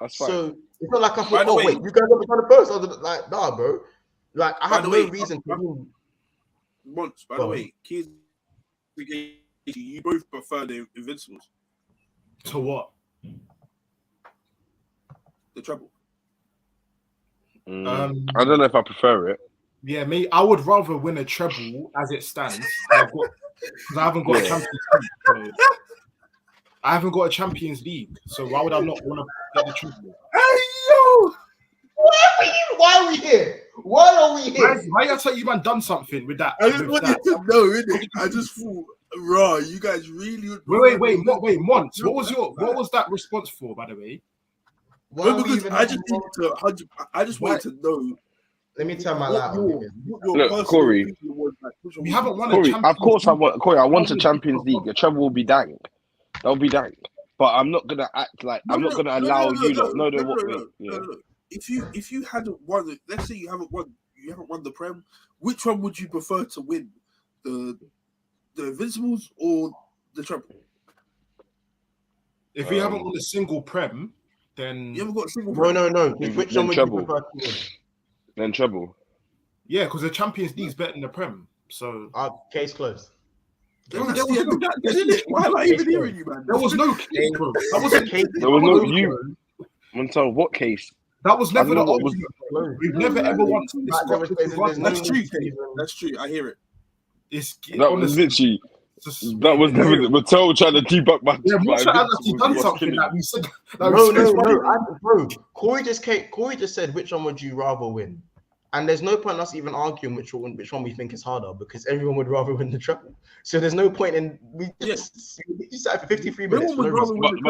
S4: That's fine.
S3: So it's not like I thought, wait, you guys haven't done it first. I was like, nah, bro. Like, I have no reason to.
S6: Once, by the way, Keys, you both prefer the Invincibles.
S5: To what?
S6: The treble.
S4: I don't know if I prefer it.
S5: Yeah, me. I would rather win a treble as it stands. Because I haven't got a Champions League. So I haven't got a Champions League. So why would I not want to get the treble?
S3: Hey yo, why are we here? Why are we here?
S5: Why you tell you man done something with that?
S6: I just wanted to know, innit? I just thought, raw. You guys really.
S5: Wait, Mont. What was that response for, by the way?
S6: No, because I just wanted to know.
S3: Let me tell my loud.
S4: Look, Corey,
S5: we haven't won a Champions League.
S4: Of course, I want a Champions League. A treble will be dank. That'll be dank. But I'm not gonna act like I'm not gonna allow you. No.
S6: If you hadn't won, let's say you haven't won the Prem. Which one would you prefer to win? The Invincibles or the treble?
S5: If you haven't won a single Prem, then
S6: you haven't got a single Prem.
S3: No. Which one would you prefer to win?
S4: Then treble.
S5: Yeah, because the Champions League's better than the Prem. So
S3: case closed.
S6: Why am I even hearing you, man?
S5: There was no case, bro. That wasn't case.
S4: There was no you. Montel, what case?
S5: That was never the argument. We've never ever won this.
S6: That's true. I hear it.
S4: That was literally. That was never Mattel trying to debug my.
S5: Yeah, Mattel done something that we said.
S3: Bro. Corey just said, which one would you rather win? And there's no point in us even arguing which one we think is harder because everyone would rather win the treble. So there's no point in we just sat for 53 minutes.
S4: But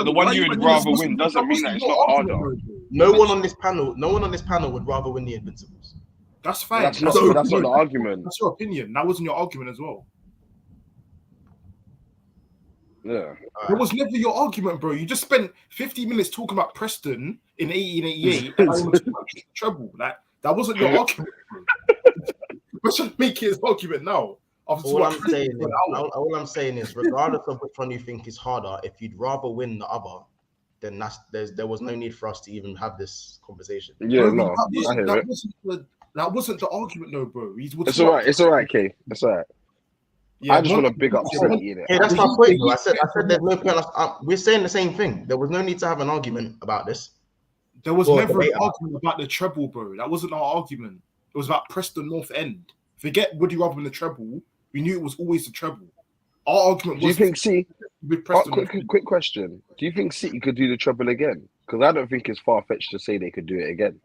S4: the one you would rather win doesn't mean that it's not harder.
S3: No one on this panel would rather win the Invincibles.
S5: That's fine.
S4: That's not the argument.
S5: That's your opinion. That wasn't your argument as well.
S4: Yeah.
S5: It was never your argument, bro. You just spent 50 minutes talking about Preston in 1888 and I was treble. That wasn't your argument. We're trying to make it his argument now.
S3: All I'm saying is, regardless of which one you think is harder, if you'd rather win the other, then there was no need for us to even have this conversation.
S4: Yeah, no, I hear it.
S5: That wasn't the argument, though, bro.
S4: It's all right, Kay. It's all right. Yeah, I just want to big up City.
S3: Hey, that's my point. I said there's no point. We're saying the same thing. There was no need to have an argument about this.
S5: There was never an argument about the treble, bro. That wasn't our argument. It was about Preston North End. Forget would you rather win the treble. We knew it was always the treble. Our argument was.
S4: Do you think City? Quick question. Do you think City could do the treble again? Because I don't think it's far fetched to say they could do it again.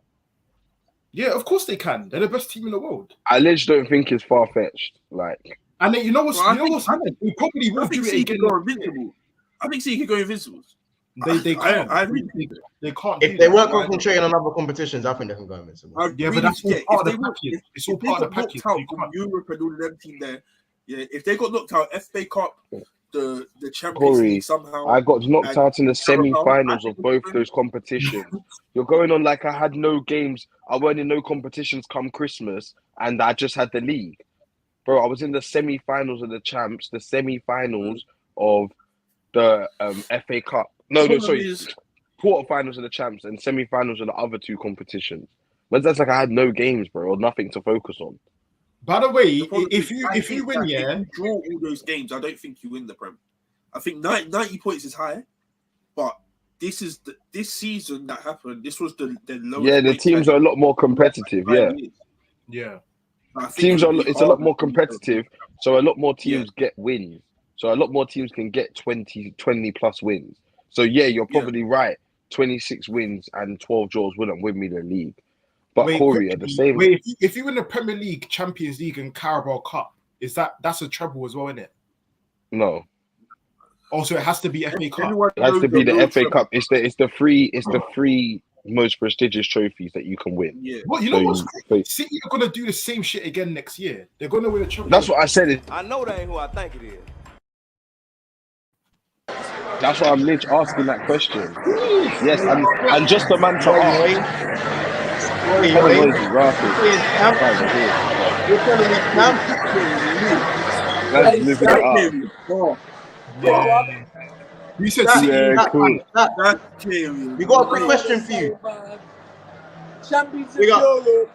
S5: Yeah, of course they can. They're the best team in the world.
S4: I literally don't think it's far fetched. Like,
S5: and then, you know what's we probably will do it again.
S6: I think City could go Invincibles.
S5: They can't. They can't.
S3: If they weren't concentrating on other competitions, I think they can go Invincibles.
S5: Yeah, but that's all part of the package. It's all part of the package.
S6: Europe and all them team there. Yeah, if they got knocked out, FA Cup, the Champions League somehow.
S4: I got knocked out in the semi-finals of both those competitions. You're going on like I had no games. I weren't in no competitions come Christmas, and I just had the league. Bro, I was in the semi-finals of the champs, the semi-finals of the FA Cup. No, sorry. Quarterfinals of the champs and semi-finals of the other two competitions. But that's like I had no games, bro, or nothing to focus on.
S5: By the way,
S6: The problem
S5: if
S6: is,
S5: you
S6: I
S5: if you
S6: think
S5: win,
S6: that
S5: yeah,
S6: if you draw all those games, I don't think you win the Prem. I think 90 points is high, but this season that happened. This was the lowest.
S4: Yeah, the
S6: points
S4: teams are a lot more competitive. Yeah,
S5: yeah.
S6: I think
S4: teams
S6: it
S4: are.
S6: would be
S4: It's a lot
S6: harder
S4: more
S6: for you to-
S4: competitive, so a lot more teams get wins. So a lot more teams can get 20 plus wins. So yeah, you're
S6: Yeah.
S4: probably right. 26 wins and 12 draws wouldn't win me the league. But
S5: Wait,
S4: Corey, at the same,
S5: if you win the Premier League, Champions League, and Carabao Cup, that's a treble as well, isn't it?
S4: no,
S5: Also, it has to be FA Cup.
S6: Everyone
S4: it has
S6: knows
S4: to be the
S6: real
S4: FA
S6: treble.
S4: Cup. It's the three most prestigious trophies that you can win.
S6: Yeah.
S5: Well, you
S4: So
S5: know what's
S4: you-
S5: crazy? City are gonna do the same shit again next year. They're gonna win a treble.
S4: That's what I said.
S7: I know that ain't who I think it is.
S4: That's why I'm literally asking that question. Yes, and just the man to ask.
S3: Oi,
S4: Kind of
S3: oi.
S4: noisy, raucous.
S3: You're telling me Cam?
S4: That's living it up.
S6: Oh,
S5: Yeah. You said
S3: That-
S5: City.
S4: Yeah, cool.
S6: that's scary.
S3: We got a quick question for you.
S8: Champions
S3: Big
S8: of
S3: up.
S8: Europe.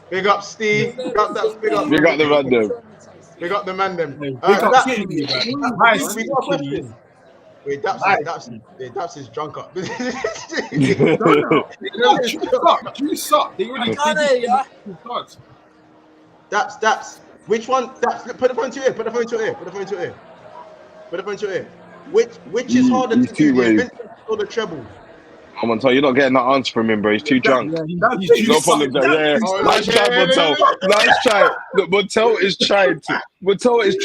S3: Big up, Steve. Big up that. Big up.
S4: Big up the random.
S3: Big up the man them.
S5: Big up
S3: That-
S5: City,
S3: we
S5: man.
S3: got a
S5: Nice,
S3: question. Wait, Daps is drunk up.
S5: Juice up. They already
S8: Money, yeah.
S3: Daps. Which one? Daps. Put the phone to your ear. Put the phone to your ear. Put the phone to your ear. Put the phone to your ear. Which is harder to
S4: He's
S3: do,
S4: too
S3: the
S4: wave.
S3: Invincibles or the treble?
S4: Come on, tell you're not getting that answer from him, bro. He's too drunk. No problem, though. Yeah,
S3: Oh,
S4: nice
S3: yeah,
S4: try,
S3: yeah,
S4: Montel. Nice try. Look, Montel is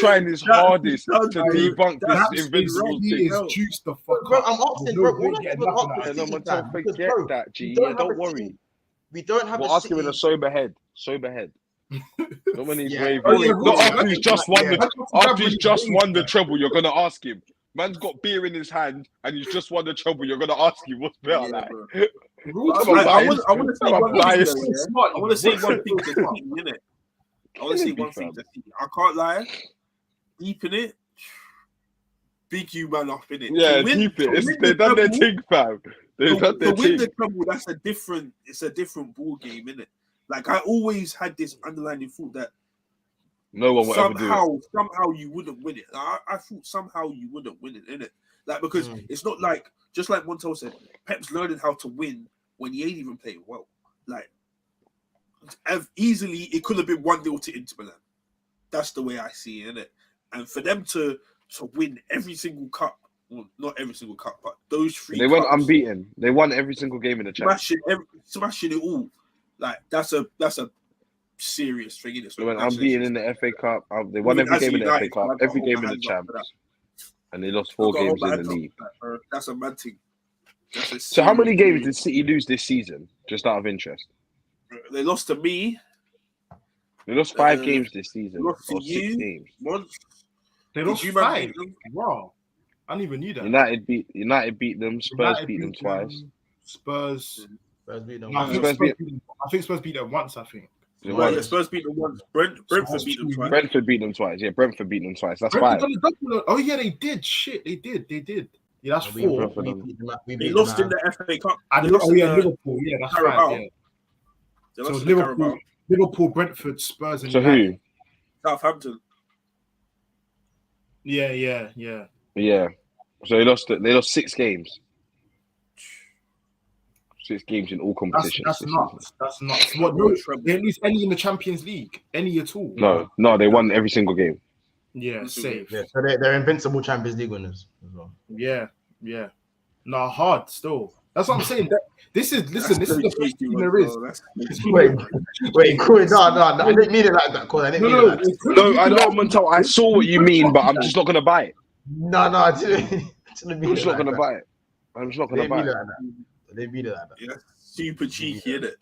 S4: trying his hardest to debunk this Invincibles
S5: He
S4: thing.
S5: is juiced the fuck
S3: Bro,
S5: up.
S3: I'm asking,
S5: There's
S3: bro.
S5: no way
S3: All I
S5: getting
S3: was
S5: nothing out
S3: asking
S5: of
S4: No,
S5: it.
S3: City
S4: Montel,
S3: fan, because,
S4: forget
S3: bro,
S4: that, G.
S3: we don't
S4: Yeah,
S3: have
S4: don't
S3: a
S4: worry.
S3: City- We don't have
S4: We'll
S3: a
S4: ask him in a
S3: City.
S4: sober head. Sober head. Not when he's
S3: Yeah.
S4: waving.
S3: Oh, yeah,
S4: Not
S3: yeah.
S4: after he's just won
S3: Yeah.
S4: the treble. You're gonna ask him. Man's got beer in his hand and he's just won the treble. You're gonna ask him what's better,
S6: Yeah,
S4: like.
S6: bro.
S4: Come on,
S6: I
S4: guys.
S6: want to say
S4: Come on,
S6: one thing,
S4: guys.
S6: though, yeah? I want to say one thing to City, innit? I want to say one thing to City. I can't lie. Deep in it, big you man up in it.
S4: Yeah, keep it. They've done their thing, fam. They've done their
S6: To win the
S4: thing.
S6: treble, that's a different ball game, innit? Like I always had this underlying thought that
S4: No one will ever do it.
S6: somehow you wouldn't win it. I thought somehow you wouldn't win it, innit? Like because it's not like just like Montel said, Pep's learning how to win when he ain't even playing well. Like easily it could have been 1-0 to Inter Milan. That's the way I see it, innit? And for them to win every single cup, well, not every single cup, but those three
S4: They went
S6: cups,
S4: unbeaten. They won every single game in the championship.
S6: smashing it all. Like that's a serious thing, innit? So
S4: They went unbeaten in the FA Cup. They won every game in the FA Cup, every game in the Champions, and they lost 4 games in the league.
S6: That's a mad thing.
S4: So how many games did City lose this season? Just out of interest,
S6: They lost to me.
S4: they lost 5 games this season, or
S6: Lost to
S4: 6
S6: you
S4: games.
S6: once.
S5: They
S6: Did
S5: lost
S6: you man
S5: 5.
S6: beat them?
S5: Wow. I didn't even knew that.
S4: United beat them. Spurs
S5: United
S4: beat them twice.
S5: Spurs.
S3: Spurs beat them.
S5: No, I think
S4: Spurs
S5: Spurs beat them once, I think.
S6: Right, yeah, Spurs beat them once. Brentford beat them twice.
S4: Brentford beat them twice. Yeah, Brentford beat them twice. That's
S5: Brentford
S4: 5.
S5: done the double. Oh yeah, they did. Shit, they did. Yeah, that's 4.
S6: They lost in the FA Cup.
S5: And
S6: They lost in the
S5: Liverpool. Yeah, that's
S6: Carabao.
S5: 5. Yeah.
S6: They
S5: So
S6: lost in the Carabao.
S5: Liverpool, Brentford, Spurs, and
S4: So
S5: United.
S4: who?
S6: Southampton.
S5: Yeah.
S4: Yeah. So they lost 6 games. 6 games in all competitions.
S5: That's
S4: this
S5: nuts.
S4: season.
S5: That's nuts. What? No, they at least any in the Champions League, any at all.
S4: No, they won every single game.
S5: Yeah, safe.
S3: Yeah, so they're invincible Champions League winners as well.
S5: Yeah. No, hard still. That's what I'm saying. This is the best team there is.
S3: Wait, cool. No, I didn't mean it like that, Cole. I didn't mean it like that.
S4: No, I know, Montel. I saw what you mean, but I'm just not gonna buy it.
S3: No, I didn't mean
S4: I'm just not gonna buy it. I'm just not
S3: I
S4: gonna
S3: didn't
S4: buy
S3: mean
S4: it.
S3: it like that. I didn't mean it like that.
S6: Yeah, super cheeky, innit?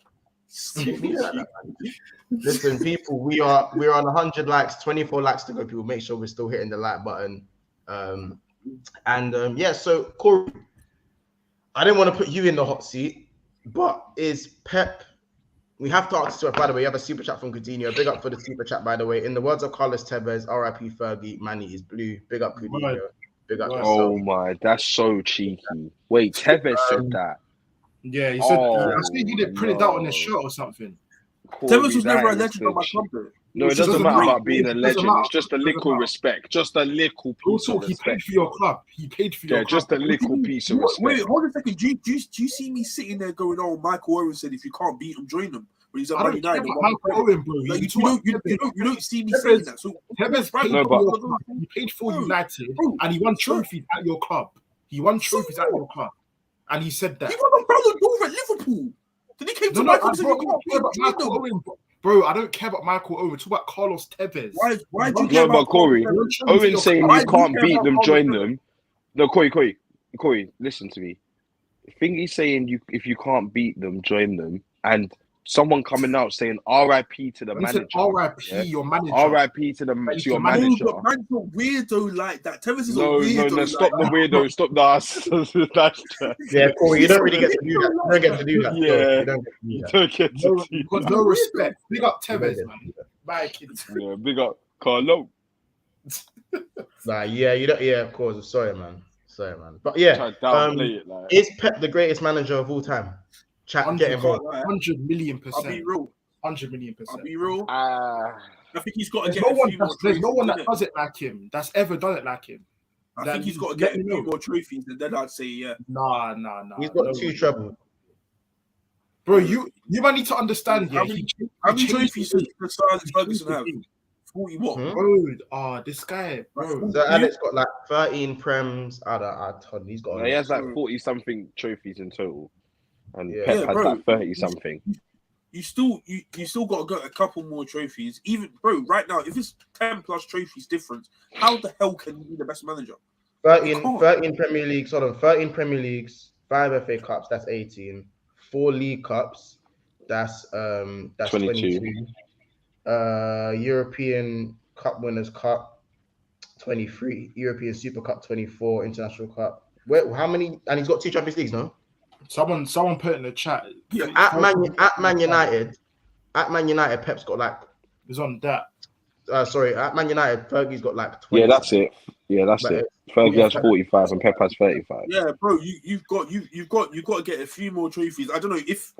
S3: Listen, people, we're on 100 likes, 24 likes to go. People, make sure we're still hitting the like button. Yeah. So Corey, I didn't want to put you in the hot seat, but is Pep? We have to ask. By the way, you have a super chat from Coutinho. Big up for the super chat, by the way. In the words of Carlos Tevez, R.I.P. Fergie, Manny is blue. Big up Coutinho. Big up yourself.
S4: Oh my, that's so cheeky. Wait, Tevez said that.
S5: Yeah, he said.
S4: Oh,
S5: I think he didn't print it out on his
S4: no.
S5: shirt or something.
S6: Tevez was
S4: that
S6: never a
S4: is
S6: legend on my
S4: fiction.
S6: club.
S4: No, it
S5: It doesn't
S4: doesn't matter
S5: matter.
S4: about being a
S5: It doesn't
S4: legend.
S5: matter.
S4: It's just a
S5: It doesn't
S4: little
S5: matter.
S4: respect. Just a little
S5: Real
S4: piece of
S5: talk, he paid
S4: respect.
S5: for your club. He paid for your
S4: Yeah,
S5: club.
S4: just a little piece of
S6: Wait,
S4: respect.
S6: hold a second. Do you see me sitting there going, "Oh, Michael Owen said if you can't beat him, join them." But he's at
S5: I
S6: Man
S5: don't care
S6: United.
S5: about Michael Owen, bro.
S6: Like,
S5: You
S6: you don't see me saying that. So
S5: Tevez paid
S4: No,
S5: for
S4: but-
S5: your club. He paid for United, and he won trophies at your club. He won trophies at your club, and he said that.
S6: he won a Ballon d'Or at Liverpool. Then he came to Michael and said, "You can't beat
S5: Michael
S6: them."
S5: Owen, bro. I don't care about Michael Owen. Talk about Carlos Tevez.
S6: Why do you
S4: No,
S6: care
S4: but
S6: about
S4: Corey,
S6: Carlos Tevez?
S4: Owen saying
S6: Why
S4: you
S6: do you
S4: can't
S6: care
S4: beat
S6: about
S4: them,
S6: Carlos
S4: join
S6: Tevez?
S4: them. No, Corey, listen to me. Thingy's saying if you can't beat them, join them, and someone coming out saying R.I.P. to the
S5: He said,
S4: manager.
S5: R.I.P. your manager.
S4: R.I.P. to your manager.
S6: No, but man's not weirdo like that. Tevez is
S4: No,
S6: a weirdo.
S4: no, stop the weirdo. Stop the that's
S3: Yeah, Corey, you don't really get to do that. You don't get to do that.
S4: Yeah.
S3: Still. You don't get to do
S4: you
S3: that.
S4: don't get to
S5: No,
S4: do
S5: got
S4: that.
S5: no respect. Big up
S3: You don't
S5: Tevez,
S3: get to
S5: man.
S3: do that.
S5: Bye, kids.
S4: Yeah, big up Carlo.
S3: Nah, yeah, you don't. Yeah, of course. Sorry, man. But yeah,
S4: Try to downplay it, like.
S3: is Pep the greatest manager of all time? Chat, get involved.
S5: 100 million
S6: I'll be
S5: %.
S6: real.
S5: 100 million %.
S6: I'll be real.
S4: Ah,
S6: I think he's got to
S5: There's
S6: get
S5: no
S6: a
S5: one,
S6: few more
S5: there's no one that
S6: trophies,
S5: does it like him. That's ever done it like him.
S6: I think he's got to
S5: Let
S6: get a
S5: me
S6: few
S5: know.
S6: more trophies, and then I'd say, yeah.
S5: Nah.
S3: He's got
S5: No.
S3: 2 trebles.
S5: Bro, you might need to understand.
S6: How
S5: Yeah,
S6: many trophies does Sir Alex Ferguson have? 40 what?
S3: Hmm?
S5: This guy, bro.
S3: So Alex got like 13 prems. I told he's got.
S4: he has like 40 something trophies in total, and
S3: Yeah.
S4: Pep
S6: Yeah,
S4: has
S6: bro.
S4: like 30 something.
S6: You still got to get a couple more trophies. Even bro, right now, if it's 10 plus trophies difference, how the hell can you be the best manager?
S3: 13 Premier Leagues. Hold on, 13 Premier Leagues, 5 FA Cups. That's 18. 4 League Cups. That's 22. European Cup Winners' Cup, 23. European Super Cup, 24. International Cup. How many? And he's got 2 Champions Leagues, no?
S5: Someone put in the chat.
S6: Yeah,
S3: At Man United, Pep's got like.
S5: Is on that.
S3: Sorry, at Man United, Fergie's got like 20.
S4: Yeah, that's it. Fergie has 45 and Pep has 35.
S6: Yeah, bro, you've got to get a few more trophies. I don't know if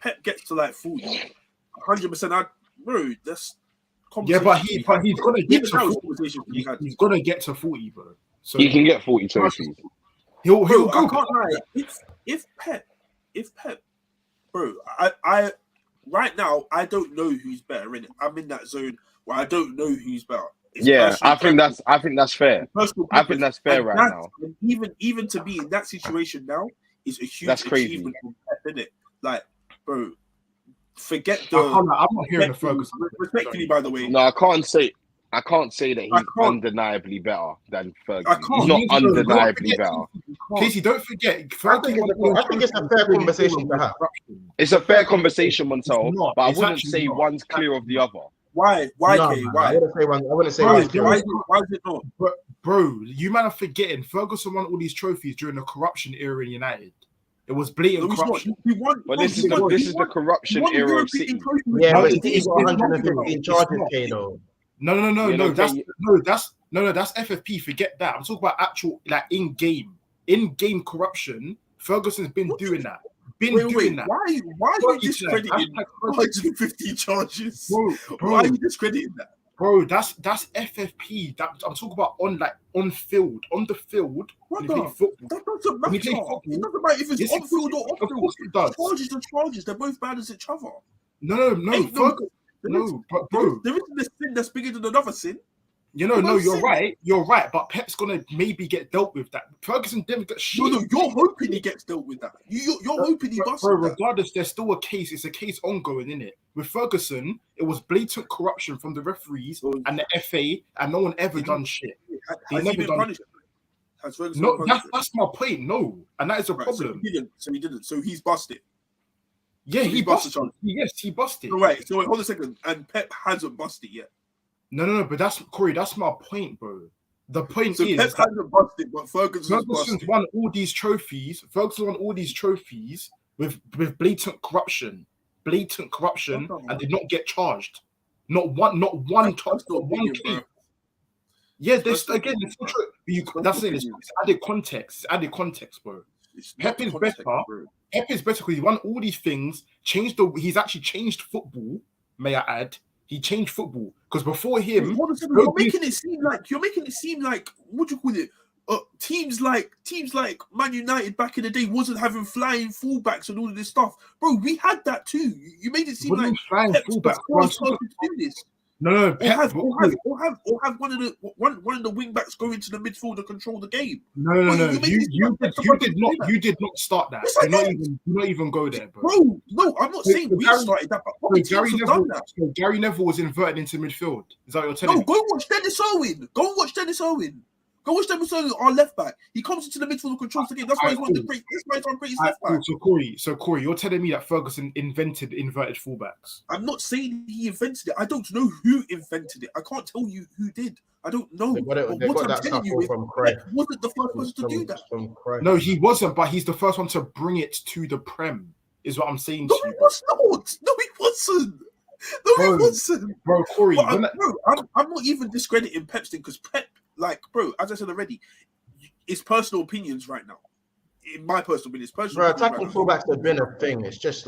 S6: Pep gets to like 40, 100%. Bro, that's
S5: Yeah, but he's gonna get to 40.
S6: conversation
S5: He's gonna get to 40, bro. So
S4: He can get 40 trophies.
S5: he'll
S6: Bro,
S5: go.
S6: I can't lie. If Pep, bro, I right now I don't know who's better in it. I'm in that zone where I don't know who's better. It's
S4: Yeah,
S6: personal
S4: I think that's fair.
S6: personal
S4: I think
S6: preference.
S4: that's fair
S6: And
S4: right
S6: that-
S4: now.
S6: and even to be in that situation now is a huge
S4: That's crazy.
S6: achievement for Pep, isn't it? Like, bro, forget
S5: I'm not hearing the Ferguson.
S6: Respectfully, by the way,
S4: No, I can't say that
S6: I
S4: he's
S6: can't.
S4: undeniably better than Fergie.
S6: I can't.
S4: He's not
S5: Don't
S4: undeniably
S5: forget-
S4: better.
S5: Casey, don't forget.
S3: I think it's a fair conversation to have.
S4: It's a fair conversation, Montel,
S5: It's not.
S4: but I
S5: It's
S4: wouldn't
S5: actually
S4: say
S5: not.
S4: one's clear of the other.
S6: why,
S3: No,
S6: Kay?
S3: man,
S6: Why?
S3: I wouldn't say
S5: Bro,
S3: one's
S5: there
S3: clear.
S5: is-
S6: Why is it not?
S5: Bro, you man are forgetting Ferguson won all these trophies during the corruption era in United. It was blatant
S6: No, he's not.
S5: corruption.
S6: He won.
S4: But
S6: no,
S4: this
S6: he
S4: is the
S6: won
S4: corruption
S6: one
S4: era of
S6: European
S4: City.
S6: trophy.
S3: Yeah,
S5: No,
S3: but
S5: it's
S3: he's got
S5: not.
S3: 115
S5: It's
S3: charges,
S5: not.
S3: K though.
S5: No,
S4: Yeah, no,
S5: that's FFP. Forget that. I'm talking about actual like in-game corruption. Ferguson's been doing that. Why are you
S6: discrediting 150 charges?
S5: Bro,
S6: Why are you discrediting that?
S5: Bro, that's FFP. That I'm talking about on the field.
S6: What
S5: when you play
S6: the?
S5: football.
S6: That doesn't
S5: When you
S6: matter.
S5: play football,
S6: It doesn't matter if it's
S5: yes,
S6: on field or off
S5: of
S6: field.
S5: course it does.
S6: Charges are charges. They're both bad as each other.
S5: No,
S6: Ain't no-
S5: no, but bro,
S6: There isn't a sin that's bigger than another sin.
S5: no,
S6: both
S5: you're
S6: sin.
S5: right. But Pep's gonna maybe get dealt with that. Ferguson didn't get shit.
S6: No, you're hoping he gets dealt with that. You're hoping he busts
S5: Bro,
S6: that.
S5: regardless, there's still a case. It's a case ongoing, isn't it? With Ferguson, it was blatant corruption from the referees and the FA, and no one ever done shit.
S6: Has
S5: never
S6: he been
S5: done-
S6: punished? Has Ferguson
S5: No,
S6: been punished?
S5: that's my point. No, and that is a
S6: Right,
S5: problem.
S6: So he didn't. So he's busted.
S5: Yeah,
S6: so
S5: he
S6: he busted
S5: busted. Yes, he busted.
S6: So right. So wait, hold a second. And Pep hasn't busted yet.
S5: No, but that's Corey. That's my point, bro. The point
S6: So
S5: is
S6: Pep
S5: that
S6: hasn't busted, but Ferguson's
S5: Ferguson's
S6: busted.
S5: won all these trophies. Ferguson won all these trophies with blatant corruption, and did not get charged. Not one
S6: That's not
S5: one
S6: big,
S5: case.
S6: bro.
S5: Yeah, this
S6: That's not
S5: again.
S6: big,
S5: It's
S6: bro.
S5: not true. That's it. It's added context. It's added context, bro.
S6: It's
S5: Pep
S6: not
S5: is
S6: context,
S5: better.
S6: bro.
S5: Pep is better because he won all these things. He's actually changed football. May I add? He changed football because before him,
S6: Hold on a second, you're making it seem like what do you call it? Teams like Man United back in the day wasn't having flying fullbacks and all of this stuff, bro. We had that too. You made it seem like
S5: flying
S6: Pep's the
S5: fullbacks.
S6: first person to do this.
S5: No,
S6: Or
S5: Pep.
S6: have one of the wing backs go into the midfield and control the game.
S5: No. You did not start that.
S6: Yes, I
S5: Do not even go there, bro.
S6: Bro, no, I'm not saying we started that, but other teams have done that.
S5: So Gary Neville was inverted into midfield. Is that what you're telling
S6: No,
S5: me?
S6: go watch Dennis Owen. Go watch Dennis Owen, our left back. He comes into the midfield and controls the game. That's why he's one of the great. That's why he's our greatest left back.
S5: So Corey, you're telling me that Ferguson invented inverted fullbacks?
S6: I'm not saying he invented it. I don't know who invented it. I can't tell you who did. I don't know.
S3: They got
S6: what I'm
S3: that
S6: telling
S3: stuff
S6: you is,
S3: from Craig.
S6: Pep wasn't the first person to do that.
S5: No, he wasn't, but he's the first one to bring it to the Prem, is what I'm saying
S6: No,
S5: to
S6: he
S5: you.
S6: was not. No, he wasn't. No, he wasn't.
S5: Bro, Corey,
S6: But I'm not even discrediting Pep's thing because Pep, like, bro, as I said already, it's personal opinions right now. In my personal opinion, it's personal.
S3: Bro, attacking fullbacks have been a thing. It's just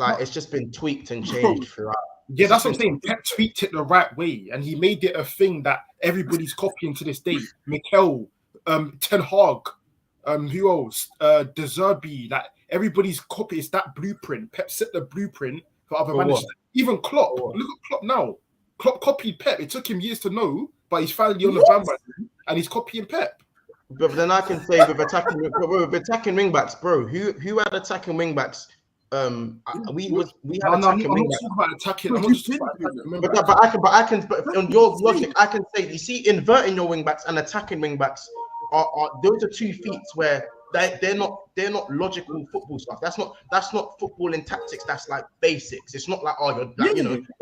S3: been tweaked and changed throughout.
S5: Yeah, that's what I'm saying. Pep tweaked it the right way, and he made it a thing that everybody's copying to this day. Mikel, Ten Hag, who else? De Zerbi, like everybody's copy. It's that blueprint. Pep set the blueprint for other managers. Even Klopp. Look at Klopp now. Klopp copied Pep. It took him years to know, but he's finally on the bandwagon, and he's copying Pep.
S3: But then I can say with attacking wing backs, bro. Who had attacking wing backs? We had attacking wing backs.
S5: I'm not talking about attacking.
S3: But on your logic, I can say, you see, inverting your wing backs and attacking wing backs are those are 2 feats where they're not logical football stuff. That's not footballing tactics. That's like basics. It's not like your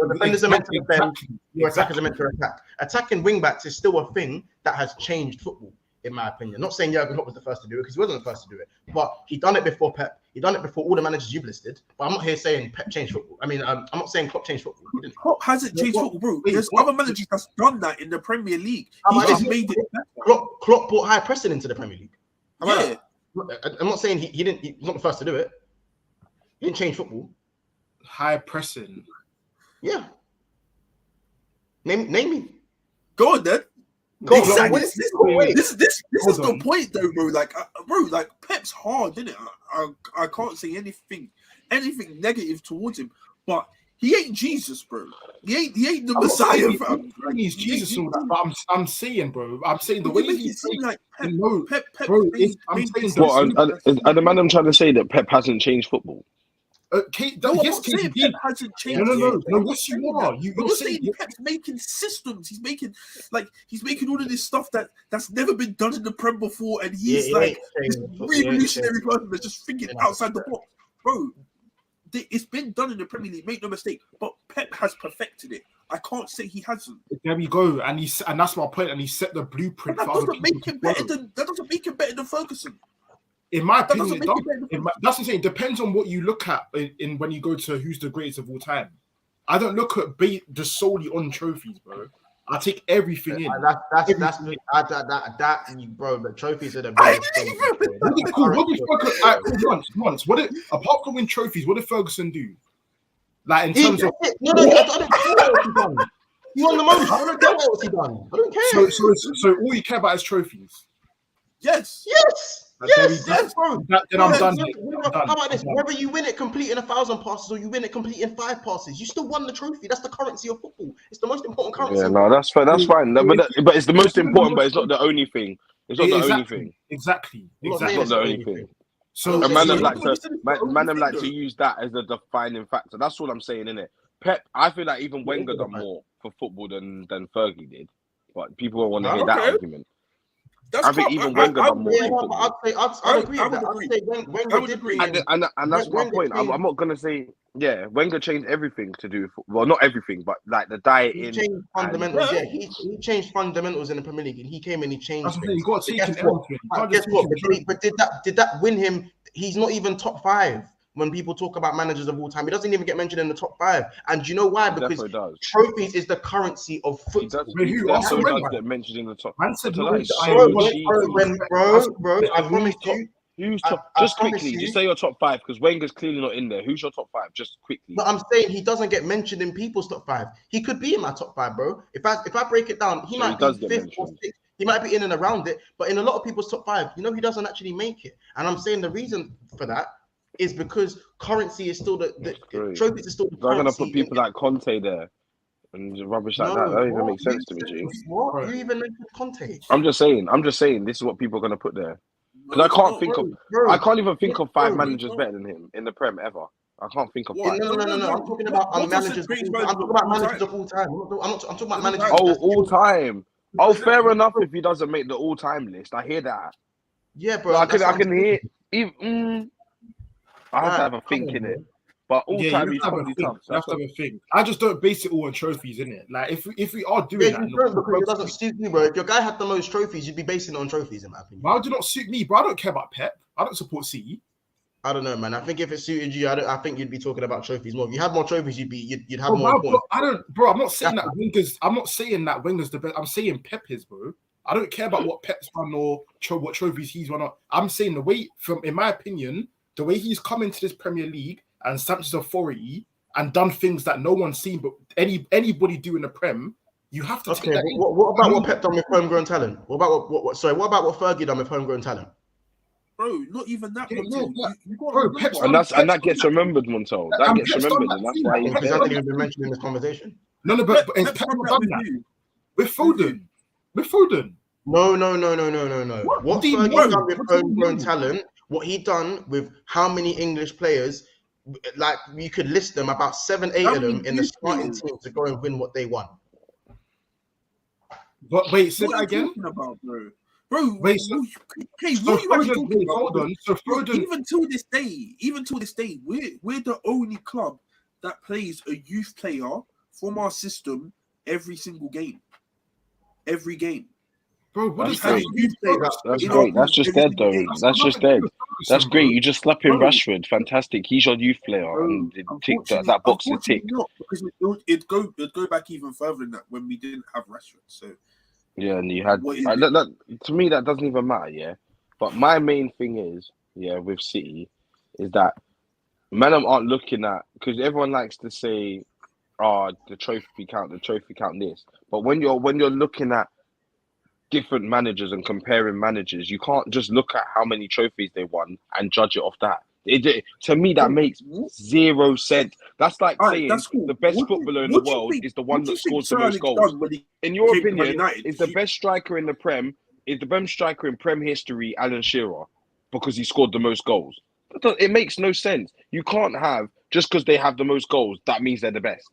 S3: defenders are meant to defend, your attackers are meant to attack. Attacking wing backs is still a thing that has changed football, in my opinion. Not saying Jurgen Klopp was the first to do it because he wasn't the first to do it, but he done it before Pep. He done it before all the managers you've listed. But I'm not here saying Pep changed football. I mean, I'm not saying Klopp changed football. He didn't.
S6: Klopp hasn't changed football, bro. There's other managers that's done that in the Premier League. He just made it better.
S3: Klopp brought high pressing into the Premier League.
S6: Yeah.
S3: I'm not saying he didn't. He's not the first to do it. He didn't change football.
S5: High pressing.
S3: Yeah. Name me.
S6: Go on then. Exactly. This is the point, though, bro. Like Pep's hard, isn't it? I can't say anything negative towards him, but he ain't Jesus, bro. He ain't the Messiah, fam.
S5: He's Jesus, all that, but I'm saying, bro. I'm saying the way he
S6: seems like Pep.
S5: Bro, I'm saying.
S4: Are the man I'm trying to say that Pep hasn't changed football?
S6: Yes, Pep hasn't changed.
S5: No. Yes, you are.
S6: You're saying Pep's making systems. He's making all of this stuff that's never been done in the Prem before, and he's this revolutionary person that's just thinking outside the box, bro. It's been done in the Premier League. Make no mistake, but Pep has perfected it. I can't say he hasn't.
S5: There we go, and that's my point. And he set the blueprint.
S6: That doesn't make him better than Ferguson.
S5: In my opinion, it does. That's what I'm saying. It depends on what you look at in when you go to who's the greatest of all time. I don't look at just solely on trophies, bro. I take everything in.
S3: Bro. But trophies are the biggest thing.
S5: Apart from winning trophies, what did Ferguson do? Like in terms of
S3: I don't care what he done. He won the most. I don't care what he done. I don't care.
S5: So all you care about is trophies.
S6: Yes,
S3: bro.
S5: Then I'm done.
S3: How about this? Whether you win it completing 1,000 passes or you win it completing 5 passes, you still won the trophy. That's the currency of football. It's the most important currency.
S4: Yeah, no, that's fine. That's fine. But it's the most important, but it's not the only thing. It's not the only thing.
S5: Exactly.
S4: It's not the only thing.
S5: So
S4: a man like to use that as a defining factor. That's all I'm saying, innit? Pep, I feel like even Wenger done more for football than Fergie did. But people won't want to hear that argument. I think even Wenger done more.
S3: I'd agree with that. I'd say Wenger did bring in,
S4: and that's my point. I'm not gonna say Wenger changed everything to do with, well, not everything, but like the diet.
S3: He changed fundamentals. He changed fundamentals in the Premier League, and he came in. He changed.
S5: You got to take
S3: guess what? But did that win him? He's not even top 5. When people talk about managers of all time, he doesn't even get mentioned in the top 5. And do you know why? Because trophies is the currency of football.
S4: He does get mentioned in the top.
S3: Bro, I promise you,
S4: Who's top?
S3: I
S4: Just
S3: promise
S4: quickly,
S3: you-
S4: just say your top 5 because Wenger's clearly not in there. Who's your top 5? Just quickly.
S3: But I'm saying he doesn't get mentioned in people's top 5. He could be in my top 5, bro. If I break it down, he
S4: So
S3: might
S4: he does
S3: be
S4: get
S3: 5th or
S4: mentioned.
S3: 6th. He might be in and around it, but in a lot of people's top 5, you know, he doesn't actually make it. And I'm saying the reason for that is because currency is still the
S4: great.
S3: trophies is still the
S4: They're gonna
S3: currency.
S4: put people like Conte there and rubbish like that. That don't even make sense to me, G.
S3: What? You even mentioned Conte?
S4: I'm just saying. This is what people are gonna put there. Because I can't think of.
S3: Bro,
S4: I can't even think of 5
S3: bro,
S4: managers better than him in the Prem ever. I can't think of
S6: What?
S4: 5.
S3: No. I'm talking about
S6: What does
S3: managers.
S6: it bring
S3: I'm talking about managers of all time. I'm talking about managers.
S4: Oh,
S3: that's
S4: all
S3: still-
S4: time. Oh, fair enough if he doesn't make the all-time list. I hear that.
S3: Yeah, bro.
S4: No, I
S3: that's
S4: can
S3: what I'm
S4: hear.
S3: saying.
S4: I have to have a
S3: Right,
S4: think
S3: come
S4: in
S3: on,
S4: it. But all
S5: Yeah,
S4: time
S5: you
S4: he's
S5: have to have
S4: probably
S5: a think.
S4: tough.
S5: You have to have a think. I just don't base it all on trophies, innit? Like if we are doing
S3: Yeah,
S5: that,
S3: you don't because it doesn't suit you, bro. If your guy had the most trophies, you'd be basing it on trophies, in my opinion.
S5: why would it not suit me, bro? I don't care about Pep. I don't support City.
S3: I don't know, man. I think if it suited you, I think you'd be talking about trophies more. If you had more trophies, you'd have
S5: Bro,
S3: more points.
S5: I'm not saying that Wenger's. I'm not saying that Wenger's the best. I'm saying Pep is, bro. I don't care about what Pep's won or what trophies he's won. I'm saying the way, in my opinion, the way he's come into this Premier League and stamped his authority and done things that no one's seen, but anybody do in the Prem, you have to take
S3: Okay,
S5: that in.
S3: what about what Pep done with homegrown talent? What about what Fergie done with homegrown talent?
S6: Bro, not even that.
S5: Yeah,
S6: Montel.
S5: yeah.
S6: You gotta
S5: Bro,
S6: remember.
S5: Pep's
S4: And that gets remembered, Montel. That
S5: And
S4: gets
S5: Pep's done
S4: remembered,
S5: that
S4: and that's
S5: too.
S4: why he's
S3: Because
S4: there.
S3: hasn't even been mentioned in this conversation.
S5: No, but
S6: Pep
S5: Pep's
S6: done
S5: not
S6: that
S5: done
S6: with
S5: that.
S6: you.
S5: With Foden. With Foden.
S3: No. What
S5: do you
S3: Fergie
S5: mean?
S3: done with
S5: What do you
S3: homegrown
S5: mean?
S3: talent, what he done with how many English players, like you could list them, about 7, 8
S6: How
S3: of them
S6: many
S3: in the
S6: youth
S3: starting
S6: players?
S3: team to go and win what they won.
S5: But wait, say
S6: What
S5: that
S6: are you
S5: again.
S6: talking about, bro? Bro,
S5: Wait, so-
S6: hey,
S5: So
S6: what are you actually
S5: Foden,
S6: talking
S5: wait,
S6: about?
S5: hold on. So Foden,
S6: Even till this day, we're the only club that plays a youth player from our system every single game. Every game.
S5: bro, what
S4: That's
S5: is
S6: Have
S5: that?
S6: a youth player
S4: That's
S6: in
S4: great.
S6: our
S4: That's just
S6: every
S4: dead,
S6: single
S4: though.
S6: game.
S4: That's just dead. That's great. You just slap in
S6: Bro.
S4: Rashford. Fantastic. He's your youth player,
S6: Bro,
S4: and that box is
S6: unfortunately
S4: ticked.
S6: not, because it'd go back even further than that when we didn't have Rashford. So
S4: Yeah, and you had
S6: what is
S4: to me that doesn't even matter, yeah. But my main thing is, yeah, with City, is that man aren't looking at, because everyone likes to say, "Oh, the trophy count this." But when you're looking at different managers and comparing managers, you can't just look at how many trophies they won and judge it off that. To me, that makes zero sense. That's like
S6: Alright,
S4: saying
S6: that's cool.
S4: the best
S6: What do you-
S4: footballer in the
S6: what do you
S4: world
S6: think-
S4: is the
S6: what
S4: one
S6: do
S4: that
S6: you think
S4: scores the
S6: Sir
S4: most
S6: Alex
S4: goals.
S6: done when he
S4: In your
S6: came to Man
S4: opinion,
S6: United?
S4: is the best striker in the Prem, is the best striker in Prem history Alan Shearer because he scored the most goals? It makes no sense. You can't have, just because they have the most goals, that means they're the best.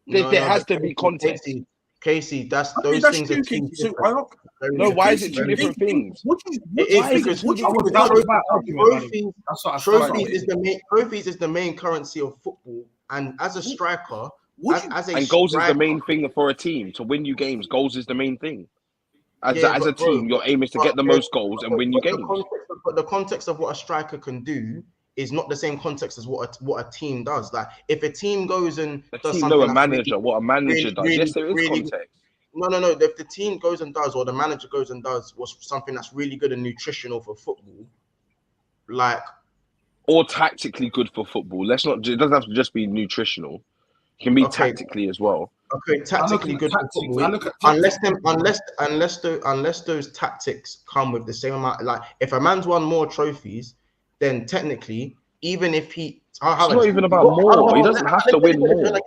S4: There has to be context.
S3: Casey, those
S6: that's
S3: things
S6: true,
S3: are
S6: Casey.
S3: two
S6: So
S3: different.
S6: I don't.
S4: No, why is it
S6: Casey,
S4: two different things?
S6: What do you
S3: It is
S6: think?
S3: because
S6: What do you think?
S5: that was my argument, man.
S3: trophies,
S5: That's what I started
S3: trophies
S5: with.
S3: is the main currency of football, and as a striker,
S6: What
S3: as a
S4: And goals is the
S3: striker-
S4: main thing for a team. To win you games, goals is the main thing. As
S3: Yeah,
S4: a
S3: but bro,
S4: team, your aim is to get the most goals and win you games.
S3: But the context of what a striker can do is not the same context as what a team does. Like if a team goes and
S4: A
S3: does
S4: team,
S3: something
S4: no, a
S3: that's
S4: manager. What a manager does.
S3: really,
S4: Yes, there is
S3: really-
S4: context.
S3: No. If the team goes and does, or the manager goes and does, was something that's really good and nutritional for football, like
S4: Or tactically good for football. Let's not. It doesn't have to just be nutritional. It can be
S3: Okay.
S4: tactically as well.
S3: okay, tactically
S5: at
S3: good for
S5: tactics.
S3: football.
S5: I look at tactics.
S3: Unless those tactics come with the same amount, like if a man's won more trophies, then technically, even if he,
S4: It's not even about more. He doesn't have to win more.
S3: Let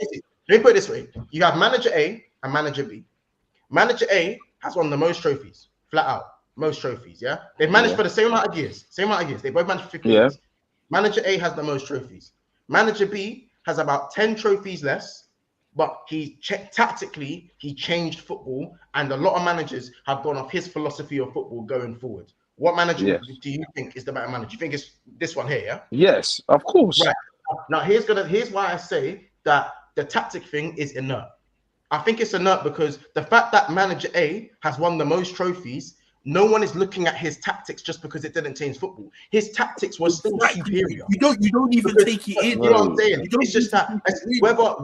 S3: me put it this way: you have manager A and manager B. Manager A has won the most trophies, flat out, most trophies. Yeah, they've managed for the same amount of years. They both managed for 50
S4: Yeah.
S3: years. Manager A has the most trophies. Manager B has about 10 trophies less, but tactically he changed football, and a lot of managers have gone off his philosophy of football going forward. What manager
S4: Yes.
S3: do you think is the better manager? You think it's this one here? Yeah.
S4: Yes, of course.
S3: Right. Now here's why I say that the tactic thing is inert. I think it's inert because the fact that manager A has won the most trophies, no one is looking at his tactics just because it didn't change football. His tactics was still superior.
S6: You don't even
S3: Because-
S6: take it in.
S3: You know what I'm saying?
S6: You don't
S3: It's just that
S6: even-
S3: whether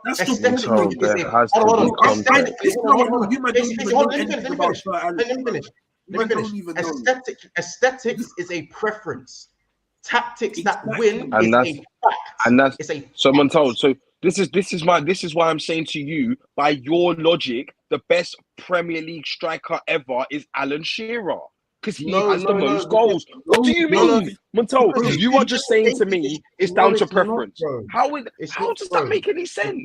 S6: That's the
S3: aesthetically
S6: point.
S3: is it-
S4: There has to
S3: hold
S4: be
S3: on,
S4: context.
S3: aesthetically-
S6: This is how I know you might
S3: Casey,
S6: don't
S3: Casey,
S6: even
S3: hold
S6: know
S3: on,
S6: anything
S3: let me
S6: about
S3: finish.
S6: Sir Alex.
S3: Let me finish. Let me
S6: don't
S3: finish.
S6: even know.
S3: Aesthetics is a preference. Tactics that win
S4: And
S3: is
S4: that's
S3: a fact.
S4: and that's
S3: It's a
S4: so
S3: fact.
S4: Montel. So this is why I'm saying to you, by your logic, the best Premier League striker ever is Alan Shearer. Because he has the most goals. What do you mean, Montel?
S3: Because
S4: You are just saying to me it's down to preference.
S3: Bro.
S4: How
S3: Not,
S4: does
S3: bro.
S4: that make any sense?